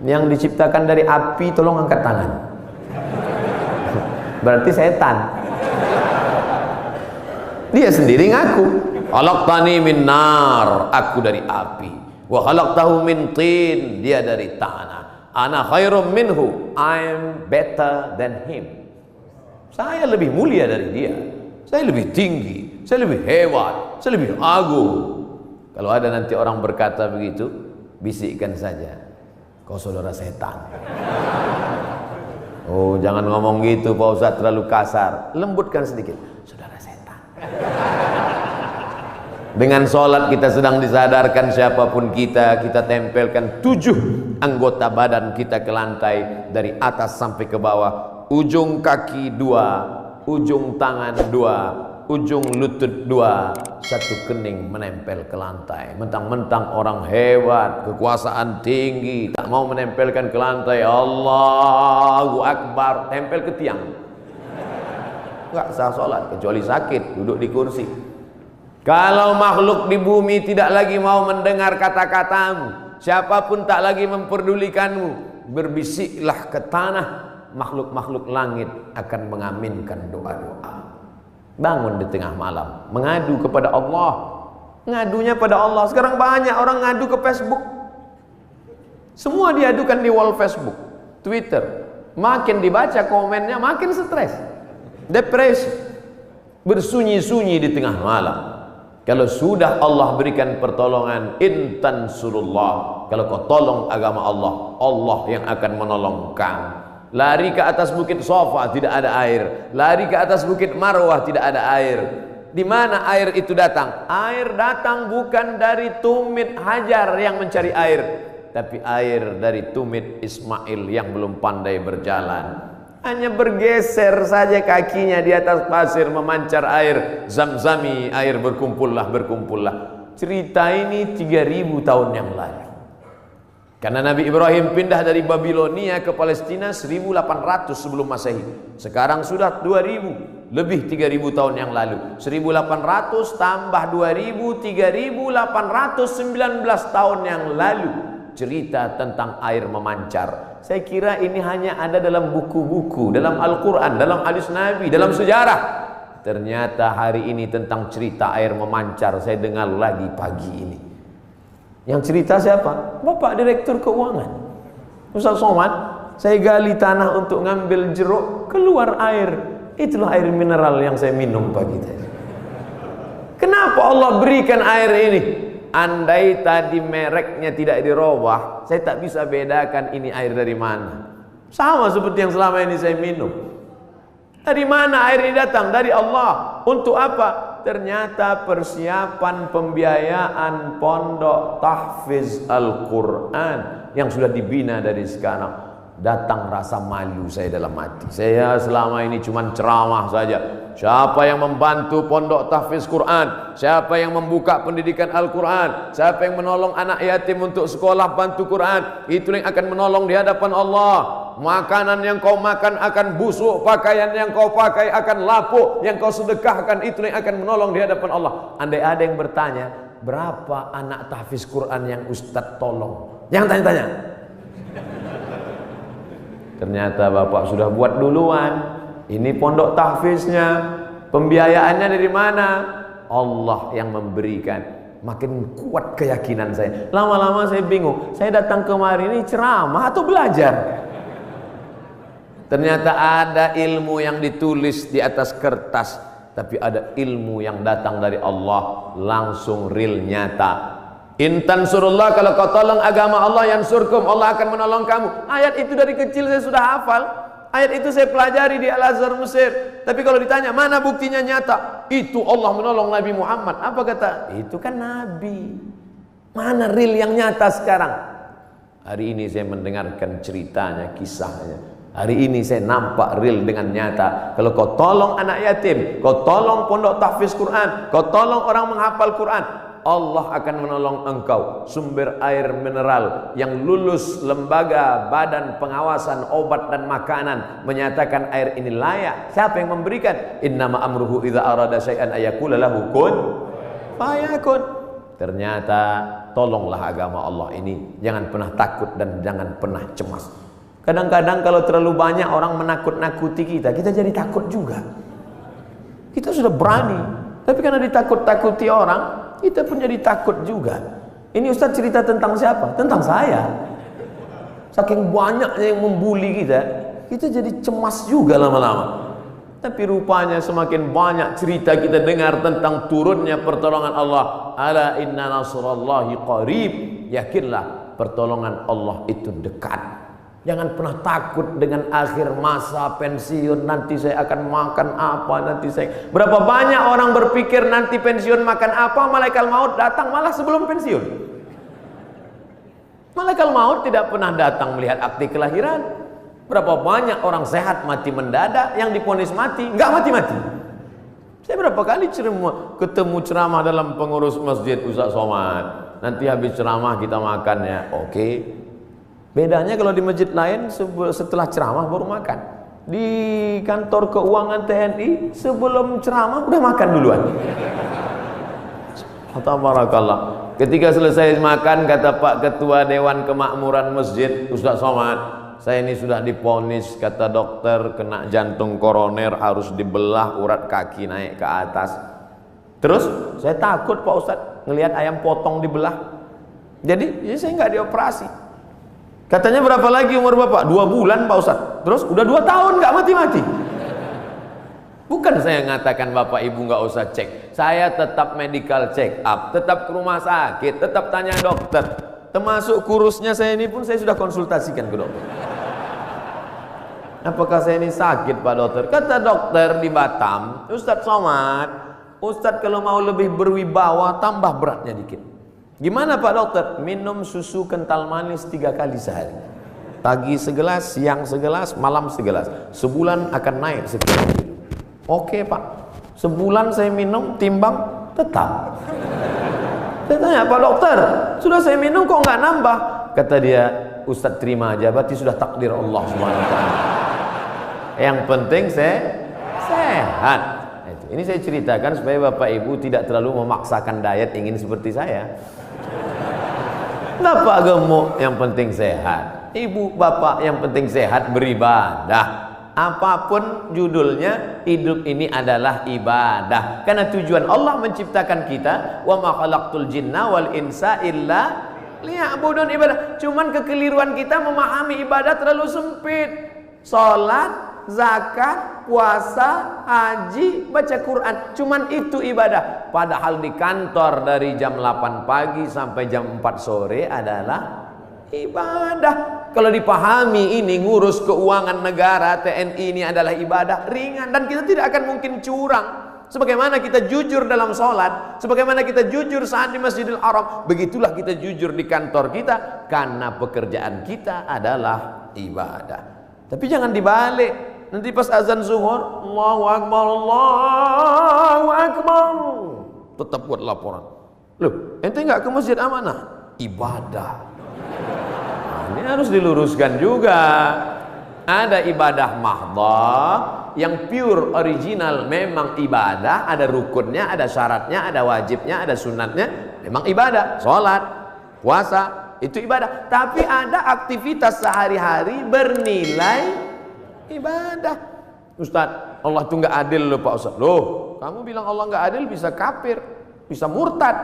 yang diciptakan dari api, tolong angkat tangan. Berarti setan. Dia sendiri ngaku, khalaqtani min nar, aku dari api, wa khalaqtahu min tin, dia dari tanah, ana khairum minhu, I'm better than him. Saya lebih mulia dari dia, saya lebih tinggi, saya lebih hebat, saya lebih agung. Kalau ada nanti orang berkata begitu, bisikkan saja, kau saudara setan. Oh, jangan ngomong gitu Pak Ustaz, terlalu kasar. Lembutkan sedikit, saudara setan. Dengan sholat kita sedang disadarkan siapapun kita tempelkan 7 anggota badan kita ke lantai, dari atas sampai ke bawah. Ujung kaki 2, ujung tangan 2, ujung lutut dua, satu kening menempel ke lantai. Mentang-mentang orang hebat, kekuasaan tinggi, tak mau menempelkan ke lantai. Allahu Akbar, tempel ke tiang. Enggak sah sholat kecuali sakit, duduk di kursi. Kalau makhluk di bumi tidak lagi mau mendengar kata-katamu, siapapun tak lagi memperdulikanmu, berbisiklah ke tanah, makhluk-makhluk langit akan mengaminkan doa-doa. Bangun di tengah malam, mengadu kepada Allah. Ngadunya pada Allah. Sekarang banyak orang ngadu ke Facebook. Semua diadukan di wall Facebook, Twitter. Makin dibaca komennya, makin stres, depresi, bersunyi-sunyi di tengah malam. Kalau sudah Allah berikan pertolongan, intan surullah, kalau kau tolong agama Allah, Allah yang akan menolong kamu. Lari ke atas bukit Safa, tidak ada air. Lari ke atas bukit Marwah, tidak ada air. Di mana air itu datang? Air datang bukan dari tumit Hajar yang mencari air, tapi air dari tumit Ismail yang belum pandai berjalan. Hanya bergeser saja kakinya di atas pasir, memancar air Zamzami, air berkumpullah. Cerita ini 3000 tahun yang lalu. Karena Nabi Ibrahim pindah dari Babilonia ke Palestina 1800 sebelum Masehi. Sekarang sudah 2000, lebih 3000 tahun yang lalu. 1800 tambah 2000, 3819 tahun yang lalu. Cerita tentang air memancar. Saya kira ini hanya ada dalam buku-buku, dalam Al-Quran, dalam hadis Nabi, dalam sejarah. Ternyata hari ini tentang cerita air memancar saya dengar lagi pagi ini. Yang cerita siapa? Bapak Direktur Keuangan, Ustaz Somad. Saya gali tanah untuk ngambil jeruk, keluar air. Itulah air mineral yang saya minum pagi tadi. Kenapa Allah berikan air ini? Andai tadi mereknya tidak dirubah, saya tak bisa bedakan ini air dari mana. Sama seperti yang selama ini saya minum. Dari mana air ini datang? Dari Allah. Untuk apa? Ternyata persiapan pembiayaan pondok tahfiz Al-Quran yang sudah dibina dari sekarang. Datang rasa malu saya dalam hati. Saya selama ini cuma ceramah saja. Siapa yang membantu pondok tahfiz Quran? Siapa yang membuka pendidikan Al-Quran? Siapa yang menolong anak yatim untuk sekolah bantu Quran? Itu yang akan menolong di hadapan Allah. Makanan yang kau makan akan busuk, pakaian yang kau pakai akan lapuk, yang kau sedekahkan itu yang akan menolong di hadapan Allah. Andai ada yang bertanya, berapa anak tahfiz Quran yang Ustadz tolong? Jangan tanya-tanya. Ternyata Bapak sudah buat duluan. Ini pondok tahfiznya, pembiayaannya dari mana? Allah yang memberikan. Makin kuat keyakinan saya. Lama-lama saya bingung. Saya datang kemari ini ceramah atau belajar? Ternyata ada ilmu yang ditulis di atas kertas, tapi ada ilmu yang datang dari Allah langsung real nyata. Intan surullah, kalau kau tolong agama Allah, yansurkum, Allah akan menolong kamu. Ayat itu dari kecil saya sudah hafal. Ayat itu saya pelajari di Al-Azhar Mesir. Tapi kalau ditanya mana buktinya nyata, itu Allah menolong Nabi Muhammad. Apa kata? Itu kan Nabi. Mana real yang nyata sekarang? Hari ini saya mendengarkan ceritanya, kisahnya. Hari ini saya nampak real dengan nyata. Kalau kau tolong anak yatim, kau tolong pondok tahfiz Quran, kau tolong orang menghafal Quran, Allah akan menolong engkau. Sumber air mineral yang lulus lembaga badan pengawasan obat dan makanan menyatakan air ini layak. Siapa yang memberikan? Innama amruhu idza arada syai'an ayaqula lahu kun fayakun. Ternyata tolonglah agama Allah ini. Jangan pernah takut dan jangan pernah cemas. Kadang-kadang kalau terlalu banyak orang menakut-nakuti kita, kita jadi takut juga. Kita sudah berani, tapi karena ditakut-takuti orang, kita pun jadi takut juga. Ini Ustaz cerita tentang siapa? Tentang saya. Saking banyaknya yang membuli kita, kita jadi cemas juga lama-lama. Tapi rupanya semakin banyak cerita kita dengar tentang turunnya pertolongan Allah. Ala inna nasrallahi qarib. Yakinlah pertolongan Allah itu dekat. Jangan pernah takut dengan akhir masa pensiun. Nanti saya akan makan apa, nanti saya... Berapa banyak orang berpikir nanti pensiun makan apa, malaikat maut datang malah sebelum pensiun. Malaikat maut tidak pernah datang melihat akte kelahiran. Berapa banyak orang sehat mati mendadak, yang divonis mati nggak mati-mati. Saya berapa kali ketemu ceramah dalam pengurus masjid Ustaz Somad. Nanti habis ceramah kita makan ya. Oke. Bedanya kalau di masjid lain setelah ceramah baru makan. Di kantor keuangan TNI sebelum ceramah udah makan duluan. Tabarakallah. Ketika selesai makan, kata Pak Ketua Dewan Kemakmuran Masjid Ustaz Somad, saya ini sudah diponis, kata dokter, kena jantung koroner, harus dibelah urat kaki naik ke atas. Terus saya takut Pak Ustadz ngelihat ayam potong dibelah. Jadi ya saya nggak dioperasi. Katanya berapa lagi umur Bapak? 2 bulan Pak Ustadz. Terus udah 2 tahun nggak mati-mati. Bukan saya ngatakan Bapak Ibu nggak usah cek. Saya tetap medical check up, tetap ke rumah sakit, tetap tanya dokter. Termasuk kurusnya saya ini pun saya sudah konsultasikan ke dokter. Apakah saya ini sakit Pak Dokter? Kata dokter di Batam, Ustadz Somad, Ustadz kalau mau lebih berwibawa tambah beratnya dikit. Gimana Pak Dokter? Minum susu kental manis 3 kali sehari. Pagi segelas, siang segelas, malam segelas. Sebulan akan naik sekian kilo. Oke Pak, sebulan saya minum, timbang, tetap. Saya tanya, Pak Dokter, sudah saya minum kok nggak nambah? Kata dia, Ustadz terima aja, berarti sudah takdir Allah SWT. Yang penting saya sehat. Ini saya ceritakan supaya Bapak Ibu tidak terlalu memaksakan diet ingin seperti saya. Bapak gemuk, yang penting sehat. Ibu, bapak, yang penting sehat, beribadah. Apapun judulnya, hidup ini adalah ibadah. Karena tujuan Allah menciptakan kita, wa ma khalaqtul jinna wal insa illa liya'budun, ibadah. Cuman kekeliruan kita memahami ibadah terlalu sempit. Salat, zakat, puasa, haji, baca Quran, cuman itu ibadah. Padahal di kantor dari jam 8 pagi sampai jam 4 sore adalah ibadah. Kalau dipahami ini, ngurus keuangan negara TNI ini adalah ibadah ringan, dan kita tidak akan mungkin curang. Sebagaimana kita jujur dalam sholat, sebagaimana kita jujur saat di Masjidil Haram, begitulah kita jujur di kantor kita, karena pekerjaan kita adalah ibadah. Tapi jangan dibalik. Nanti pas azan zuhur, Allahu Akbar, Allahu Akbar, tetap buat laporan. Loh, ente nggak ke masjid amanah? Ibadah. Ini harus diluruskan juga. Ada ibadah mahdhah yang pure original, memang ibadah, ada rukunnya, ada syaratnya, ada wajibnya, ada sunatnya, memang ibadah. Sholat, puasa, itu ibadah. Tapi ada aktivitas sehari-hari bernilai ibadah. Ustadz, Allah tuh nggak adil loh Pak Ustadz. Loh, kamu bilang Allah nggak adil, bisa kafir, bisa murtad.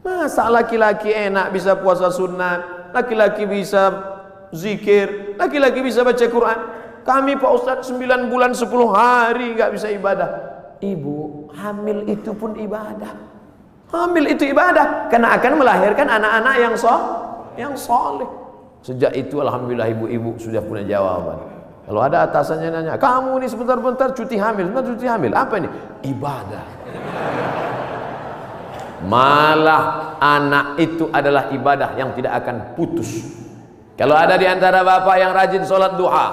Masa laki-laki enak bisa puasa sunat, laki-laki bisa zikir, laki-laki bisa baca Quran. Kami Pak Ustadz 9 bulan 10 hari nggak bisa ibadah. Ibu, hamil itu pun ibadah. Hamil itu ibadah, karena akan melahirkan anak-anak yang soleh. Sejak itu alhamdulillah ibu-ibu sudah punya jawaban. Kalau ada atasannya nanya, kamu ini sebentar-bentar cuti hamil, apa ini? Ibadah. Malah anak itu adalah ibadah yang tidak akan putus. Kalau ada di antara bapak yang rajin sholat duha,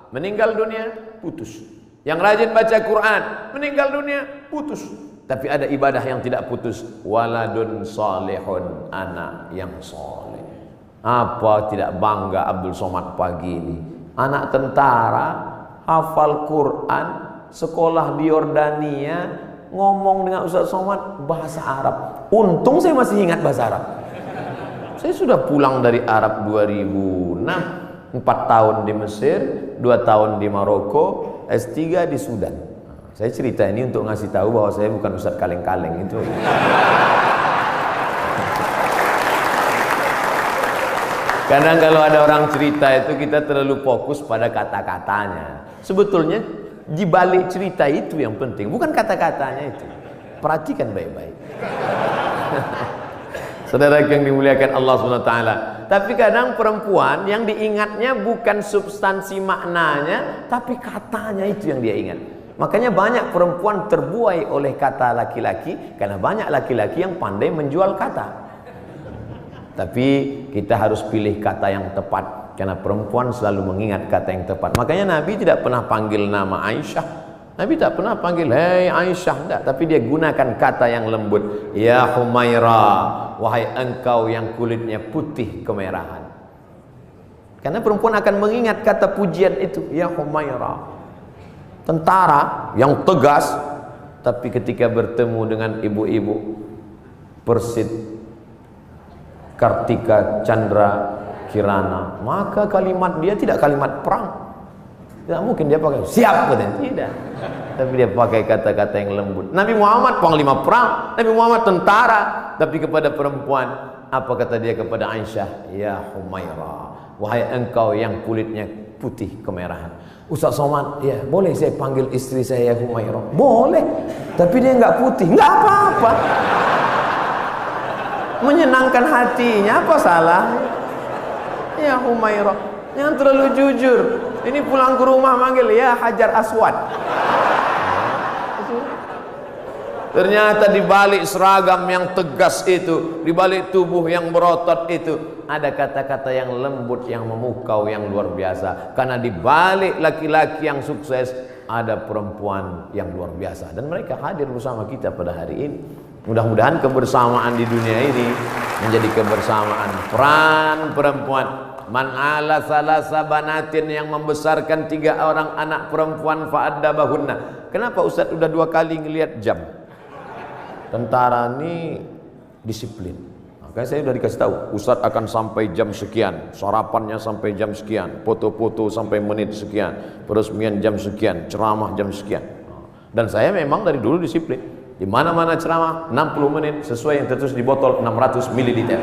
meninggal dunia, putus. Yang rajin baca Quran, meninggal dunia, putus. Tapi ada ibadah yang tidak putus. Waladun salihun, anak yang soleh. Apa tidak bangga Abdul Somad pagi ini? Anak tentara, hafal Quran, sekolah di Yordania, ngomong dengan Ustaz Somad bahasa Arab. Untung saya masih ingat bahasa Arab. Saya sudah pulang dari Arab 2006, 4 tahun di Mesir, 2 tahun di Maroko, S3 di Sudan. Saya cerita ini untuk ngasih tahu bahwa saya bukan Ustaz kaleng-kaleng itu. Kadang kalau ada orang cerita itu kita terlalu fokus pada kata-katanya. Sebetulnya di balik cerita itu yang penting, bukan kata-katanya itu. Perhatikan baik-baik. Saudara yang dimuliakan Allah SWT. Tapi kadang perempuan yang diingatnya bukan substansi maknanya, tapi katanya itu yang dia ingat. Makanya banyak perempuan terbuai oleh kata laki-laki, karena banyak laki-laki yang pandai menjual kata. Tapi kita harus pilih kata yang tepat, karena perempuan selalu mengingat kata yang tepat. Makanya Nabi tidak pernah panggil nama Aisyah Nabi tak pernah panggil hei Aisyah, enggak, tapi dia gunakan kata yang lembut, ya Humaira, wahai engkau yang kulitnya putih kemerahan. Karena perempuan akan mengingat kata pujian itu, ya Humaira. Tentara yang tegas, tapi ketika bertemu dengan ibu-ibu Persit, Kartika, Chandra, Kirana, maka kalimat dia tidak kalimat perang. Tidak mungkin dia pakai siap, katanya. Tidak. Tapi dia pakai kata-kata yang lembut. Nabi Muhammad panglima perang, Nabi Muhammad tentara, tapi kepada perempuan apa kata dia kepada Aisyah? Ya Humaira, wahai engkau yang kulitnya putih kemerahan. Ustaz Somad, ya boleh saya panggil istri saya Humaira? Boleh. Tapi dia nggak putih, nggak apa-apa. Menyenangkan hatinya, apa salah? Ya Humaira, jangan terlalu jujur. Ini pulang ke rumah manggil ya Hajar Aswad. Ternyata di balik seragam yang tegas itu, di balik tubuh yang berotot itu, ada kata-kata yang lembut, yang memukau, yang luar biasa. Karena di balik laki-laki yang sukses ada perempuan yang luar biasa, dan mereka hadir bersama kita pada hari ini. Mudah-mudahan kebersamaan di dunia ini menjadi kebersamaan peran perempuan. Man ala salasa banatin, yang membesarkan 3 orang anak perempuan fa'addabahunna. Kenapa Ustaz udah 2 kali ngelihat jam? Tentara ini disiplin. Makanya saya udah dikasih tahu, Ustaz akan sampai jam sekian, sarapannya sampai jam sekian, foto-foto sampai menit sekian, peresmian jam sekian, ceramah jam sekian. Dan saya memang dari dulu disiplin. Di mana-mana ceramah 60 menit sesuai yang tertulis di botol 600 ml.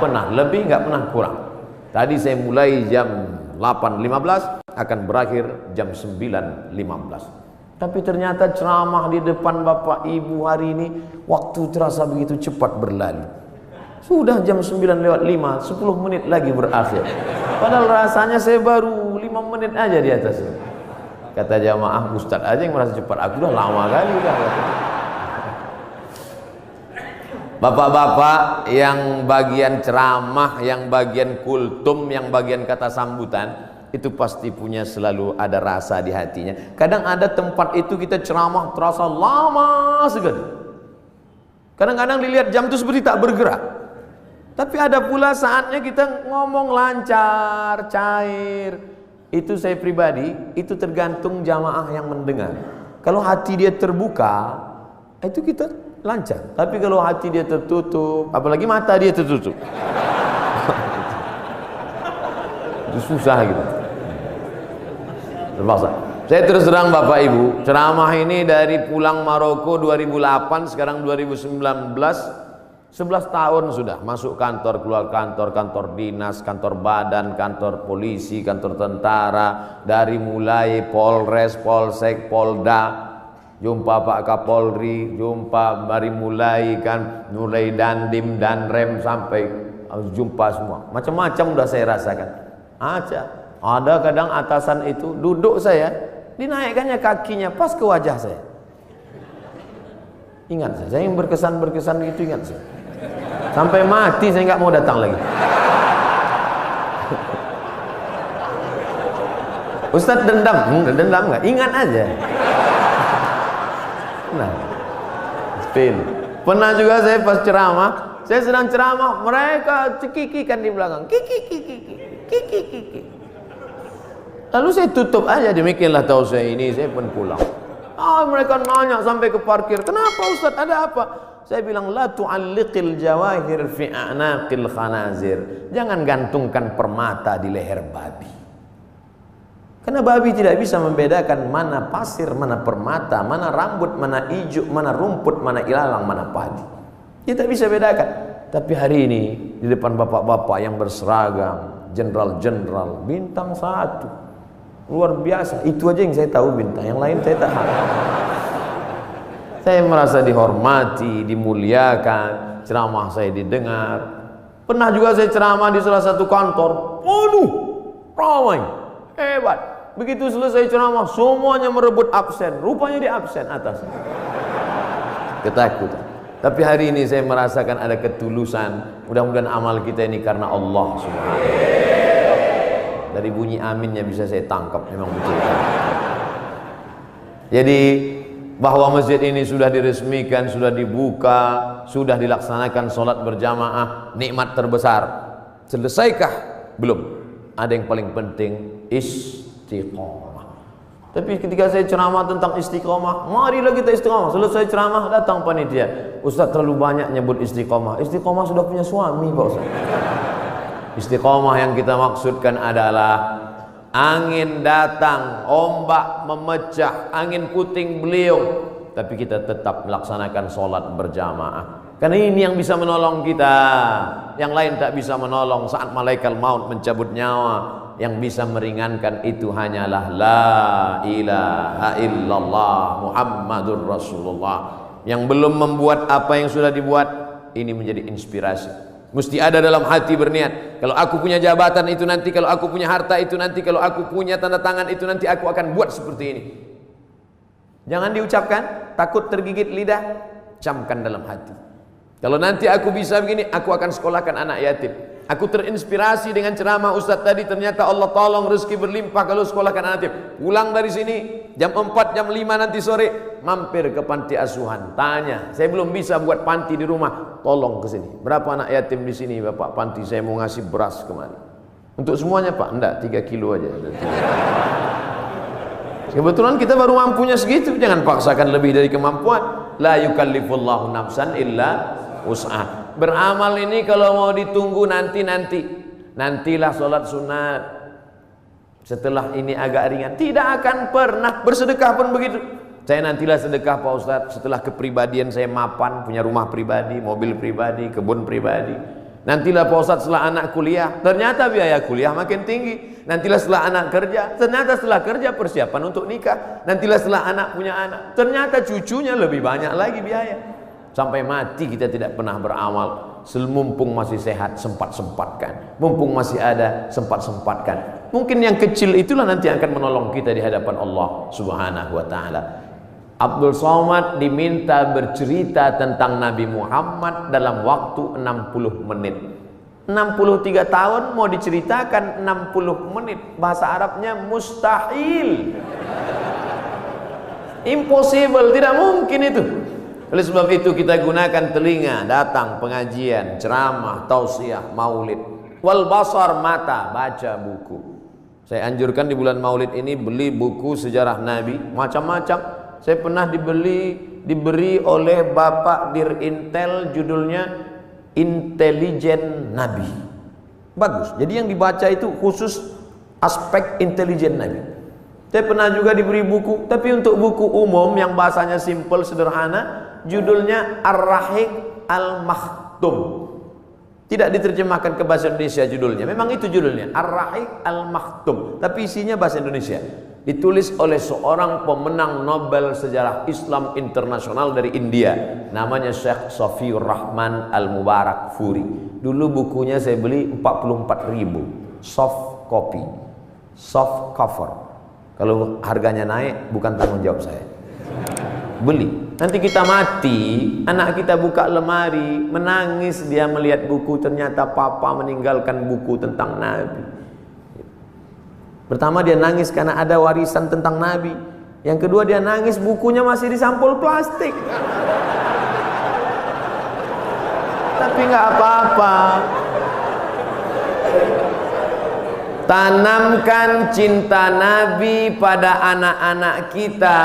Pernah lebih, nggak pernah kurang. Tadi saya mulai jam 8.15, akan berakhir jam 9.15. Tapi ternyata ceramah di depan Bapak Ibu hari ini, waktu terasa begitu cepat berlalu. Sudah jam 9:05, 10 menit lagi berakhir. Padahal rasanya saya baru 5 menit aja di atas. Kata jamaah, Ustadz aja yang merasa cepat, aku udah lama kali udah. Bapak-bapak yang bagian ceramah, yang bagian kultum, yang bagian kata sambutan, itu pasti punya selalu ada rasa di hatinya. Kadang ada tempat itu kita ceramah terasa lama sekali. Kadang-kadang dilihat jam itu seperti tak bergerak. Tapi ada pula saatnya kita ngomong lancar, cair. Itu saya pribadi, itu tergantung jamaah yang mendengar. Kalau hati dia terbuka, itu kita lancar. Tapi kalau hati dia tertutup, apalagi mata dia tertutup, itu susah gitu. Terpaksa. Saya terus terang Bapak Ibu, ceramah ini dari pulang Maroko 2008, sekarang 2019, 11 tahun sudah. Masuk kantor, keluar kantor, kantor dinas, kantor badan, kantor polisi, kantor tentara, dari mulai Polres, Polsek, Polda, jumpa Pak Kapolri, jumpa dari mulai kan, mulai Dandim, Danrem, sampai jumpa semua. Macam-macam udah saya rasakan. Ada kadang atasan itu duduk saya, dinaikkannya kakinya pas ke wajah saya. Ingat saya yang berkesan gitu, ingat saya. Sampai mati saya nggak mau datang lagi. Ustadz dendam nggak? Ingat aja. Nah, pernah juga saya pas ceramah, saya sedang ceramah, mereka cekikikan di belakang, kiki. Lalu saya tutup aja, demikianlah tahu saya ini, saya pun pulang. Mereka nanya sampai ke parkir, kenapa Ustaz, ada apa? Saya bilang, la tu'alliqil jawahir fi a'naqil khanazir. Jangan gantungkan permata di leher babi. Karena babi tidak bisa membedakan mana pasir, mana permata, mana rambut, mana ijuk, mana rumput, mana ilalang, mana padi. Dia tak bisa bedakan. Tapi hari ini di depan bapak-bapak yang berseragam, jenderal-jenderal, bintang 1, luar biasa. Itu aja yang saya tahu bintang, yang lain saya tak tahu. Saya merasa dihormati, dimuliakan, ceramah saya didengar. Pernah juga saya ceramah di salah satu kantor, waduh, ramai, hebat. Begitu selesai ceramah, semuanya merebut absen. Rupanya dia absen atas. Ketakutan. Tapi hari ini saya merasakan ada ketulusan. Mudah-mudahan amal kita ini karena Allah Subhanahu. Dari bunyi aminnya bisa saya tangkap, memang betul. Jadi bahwa masjid ini sudah diresmikan, sudah dibuka, sudah dilaksanakan sholat berjamaah, nikmat terbesar. Selesaikah? Belum. Ada yang paling penting, istiqomah. Tapi ketika saya ceramah tentang istiqomah, marilah kita istiqomah. Selesai ceramah, datang panitia, Ustaz terlalu banyak nyebut istiqomah. Istiqomah sudah punya suami Pak Ustaz. Istiqomah yang kita maksudkan adalah angin datang, ombak memecah, angin puting beliung, tapi kita tetap melaksanakan sholat berjamaah. Karena ini yang bisa menolong kita. Yang lain tak bisa menolong saat malaikat maut mencabut nyawa. Yang bisa meringankan itu hanyalah la ilaha illallah Muhammadur Rasulullah. Yang belum membuat apa yang sudah dibuat, ini menjadi inspirasi. Mesti ada dalam hati berniat, kalau aku punya jabatan itu nanti, kalau aku punya harta itu nanti, kalau aku punya tanda tangan itu nanti, aku akan buat seperti ini. Jangan diucapkan, takut tergigit lidah, camkan dalam hati. Kalau nanti aku bisa begini, aku akan sekolahkan anak yatim. Aku terinspirasi dengan ceramah Ustaz tadi, ternyata Allah tolong rezeki berlimpah kalau sekolahkan anak yatim. Pulang dari sini jam 4, jam 5 nanti sore, mampir ke panti asuhan, tanya, saya belum bisa buat panti di rumah, tolong ke sini. Berapa anak yatim di sini Bapak panti, saya mau ngasih beras kemari. Untuk semuanya Pak? Enggak, 3 kilo aja. Kebetulan kita baru mampunya segitu, jangan paksakan lebih dari kemampuan. La yukallifullahu nafsan illa wus'ah. Beramal ini kalau mau ditunggu nantilah sholat sunat, setelah ini agak ringan, tidak akan pernah. Bersedekah pun begitu. Saya nantilah sedekah Pak Ustadz setelah kepribadian saya mapan, punya rumah pribadi, mobil pribadi, kebun pribadi. Nantilah Pak Ustadz setelah anak kuliah, ternyata biaya kuliah makin tinggi. Nantilah setelah anak kerja, ternyata setelah kerja persiapan untuk nikah. Nantilah setelah anak punya anak, ternyata cucunya lebih banyak lagi biaya. Sampai mati kita tidak pernah beramal. Mumpung masih sehat, sempat-sempatkan. Mumpung masih ada, sempat-sempatkan. Mungkin yang kecil itulah nanti akan menolong kita di hadapan Allah Subhanahu wa ta'ala. Abdul Somad diminta bercerita tentang Nabi Muhammad dalam waktu 60 menit. 63 tahun mau diceritakan 60 menit. Bahasa Arabnya mustahil. Impossible, tidak mungkin itu. Oleh sebab itu kita gunakan telinga, datang pengajian, ceramah, tausiah, maulid. Wal basar, mata, baca buku. Saya anjurkan di bulan maulid ini beli buku sejarah Nabi, macam-macam. Saya pernah diberi oleh Bapak Dirintel, judulnya Intelijen Nabi. Bagus. Jadi yang dibaca itu khusus aspek intelijen Nabi. Saya pernah juga diberi buku, tapi untuk buku umum yang bahasanya simple, sederhana, judulnya Ar-Rahiq Al-Makhtum. Tidak diterjemahkan ke bahasa Indonesia judulnya. Memang itu judulnya, Ar-Rahiq Al-Makhtum, tapi isinya bahasa Indonesia. Ditulis oleh seorang pemenang Nobel Sejarah Islam Internasional dari India, namanya Syekh Safiur Rahman Al-Mubarak Furi. Dulu bukunya saya beli 44.000, soft copy, soft cover. Kalau harganya naik bukan tanggung jawab saya. Beli. Nanti kita mati, anak kita buka lemari, menangis dia melihat buku, ternyata papa meninggalkan buku tentang Nabi. Pertama dia nangis karena ada warisan tentang Nabi. Yang kedua dia nangis bukunya masih di sampul plastik. Tapi nggak apa-apa. Tanamkan cinta Nabi pada anak-anak kita,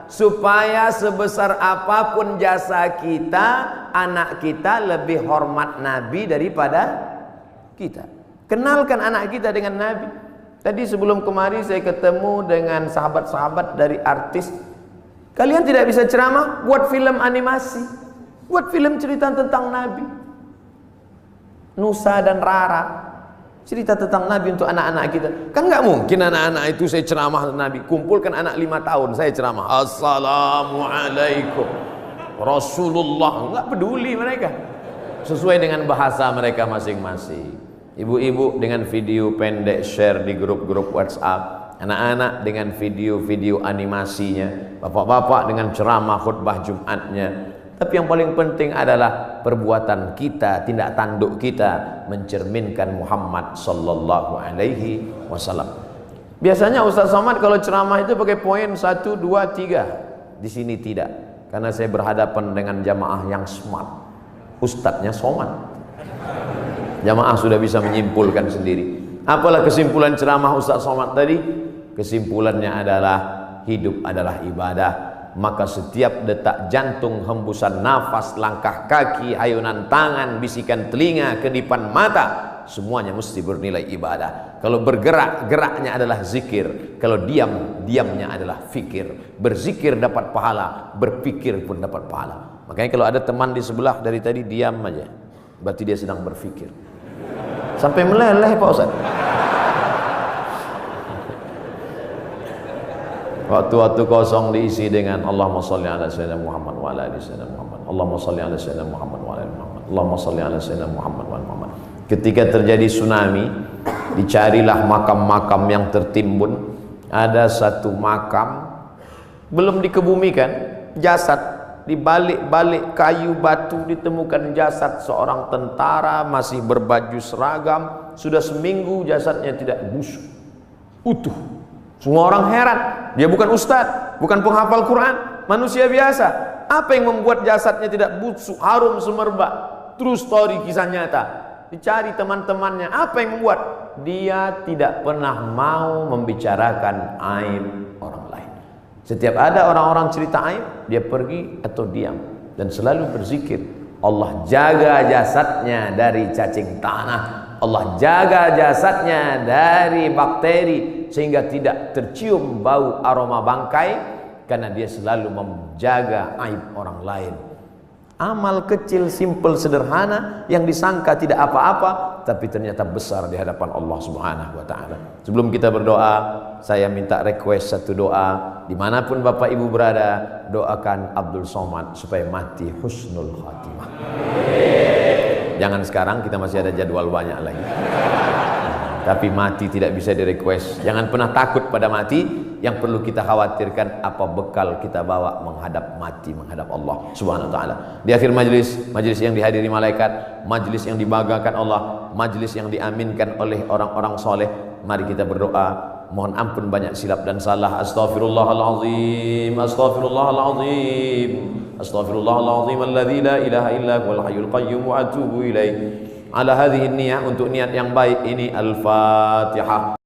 supaya sebesar apapun jasa kita, anak kita lebih hormat Nabi daripada kita. Kenalkan anak kita dengan Nabi. Tadi sebelum kemari saya ketemu dengan sahabat-sahabat dari artis. Kalian tidak bisa ceramah, buat film animasi, buat film cerita tentang Nabi. Nusa dan Rara, cerita tentang Nabi untuk anak-anak kita. Kan nggak mungkin anak-anak itu saya ceramah Nabi. Kumpulkan anak 5 tahun saya ceramah, Assalamualaikum Rasulullah. Nggak peduli mereka, sesuai dengan bahasa mereka masing-masing. Ibu-ibu dengan video pendek share di grup-grup WhatsApp, anak-anak dengan video-video animasinya, bapak-bapak dengan ceramah khutbah Jumatnya. Tapi yang paling penting adalah perbuatan kita, tindak tanduk kita mencerminkan Muhammad sallallahu alaihi wasallam. Biasanya Ustaz Somad kalau ceramah itu pakai poin 1, 2, 3. Di sini tidak, karena saya berhadapan dengan jamaah yang smart. Ustadznya Somad. Jamaah sudah bisa menyimpulkan sendiri. Apalah kesimpulan ceramah Ustaz Somad tadi? Kesimpulannya adalah hidup adalah ibadah. Maka setiap detak jantung, hembusan nafas, langkah kaki, ayunan tangan, bisikan telinga, kedipan mata, semuanya mesti bernilai ibadah. Kalau bergerak, geraknya adalah zikir. Kalau diam, diamnya adalah fikir. Berzikir dapat pahala, berpikir pun dapat pahala. Makanya kalau ada teman di sebelah dari tadi diam aja, berarti dia sedang berfikir. Sampai meleleh Pak Ustaz. Waktu-waktu kosong diisi dengan Allahumma sholli ala sayyidina Muhammad wa ala ali sayyidina Muhammad. Allahumma sholli ala sayyidina Muhammad wa ala ali Muhammad. Allahumma sholli ala sayyidina Muhammad wa ala Muhammad. Ketika terjadi tsunami, dicarilah makam-makam yang tertimbun. Ada satu makam belum dikebumikan, jasad di balik-balik kayu batu ditemukan jasad seorang tentara masih berbaju seragam. Sudah seminggu jasadnya tidak busuk, utuh. Semua orang heran. Dia bukan ustadz, bukan penghafal Quran, manusia biasa. Apa yang membuat jasadnya tidak busuk, harum semerbak? True story, kisah nyata. Dicari teman-temannya, apa yang membuat? Dia tidak pernah mau membicarakan aib orang lain. Setiap ada orang-orang cerita aib, dia pergi atau diam dan selalu berzikir. Allah jaga jasadnya dari cacing tanah, Allah jaga jasadnya dari bakteri sehingga tidak tercium bau aroma bangkai, karena dia selalu menjaga aib orang lain. Amal kecil, simple, sederhana yang disangka tidak apa-apa, tapi ternyata besar di hadapan Allah Subhanahu wa ta'ala. Sebelum kita berdoa, saya minta request satu doa. Dimanapun Bapak Ibu berada, doakan Abdul Somad supaya mati husnul khatimah. Jangan sekarang, kita masih ada jadwal banyak lagi. Tapi mati tidak bisa di request. Jangan pernah takut pada mati. Yang perlu kita khawatirkan apa bekal kita bawa menghadap mati, menghadap Allah Subhanahu wa ta'ala. Di akhir majlis, majlis yang dihadiri malaikat, majlis yang dibanggakan Allah, majlis yang diaminkan oleh orang-orang soleh, mari kita berdoa. Mohon ampun banyak silap dan salah. Astaghfirullahalazim, astaghfirullahalazim, astaghfirullahalazim alladzi la ilaha illa huwal hayyul qayyum wa atubu ilaih. Ala hadhihi niyyah, untuk niat yang baik ini. Al-Fatihah.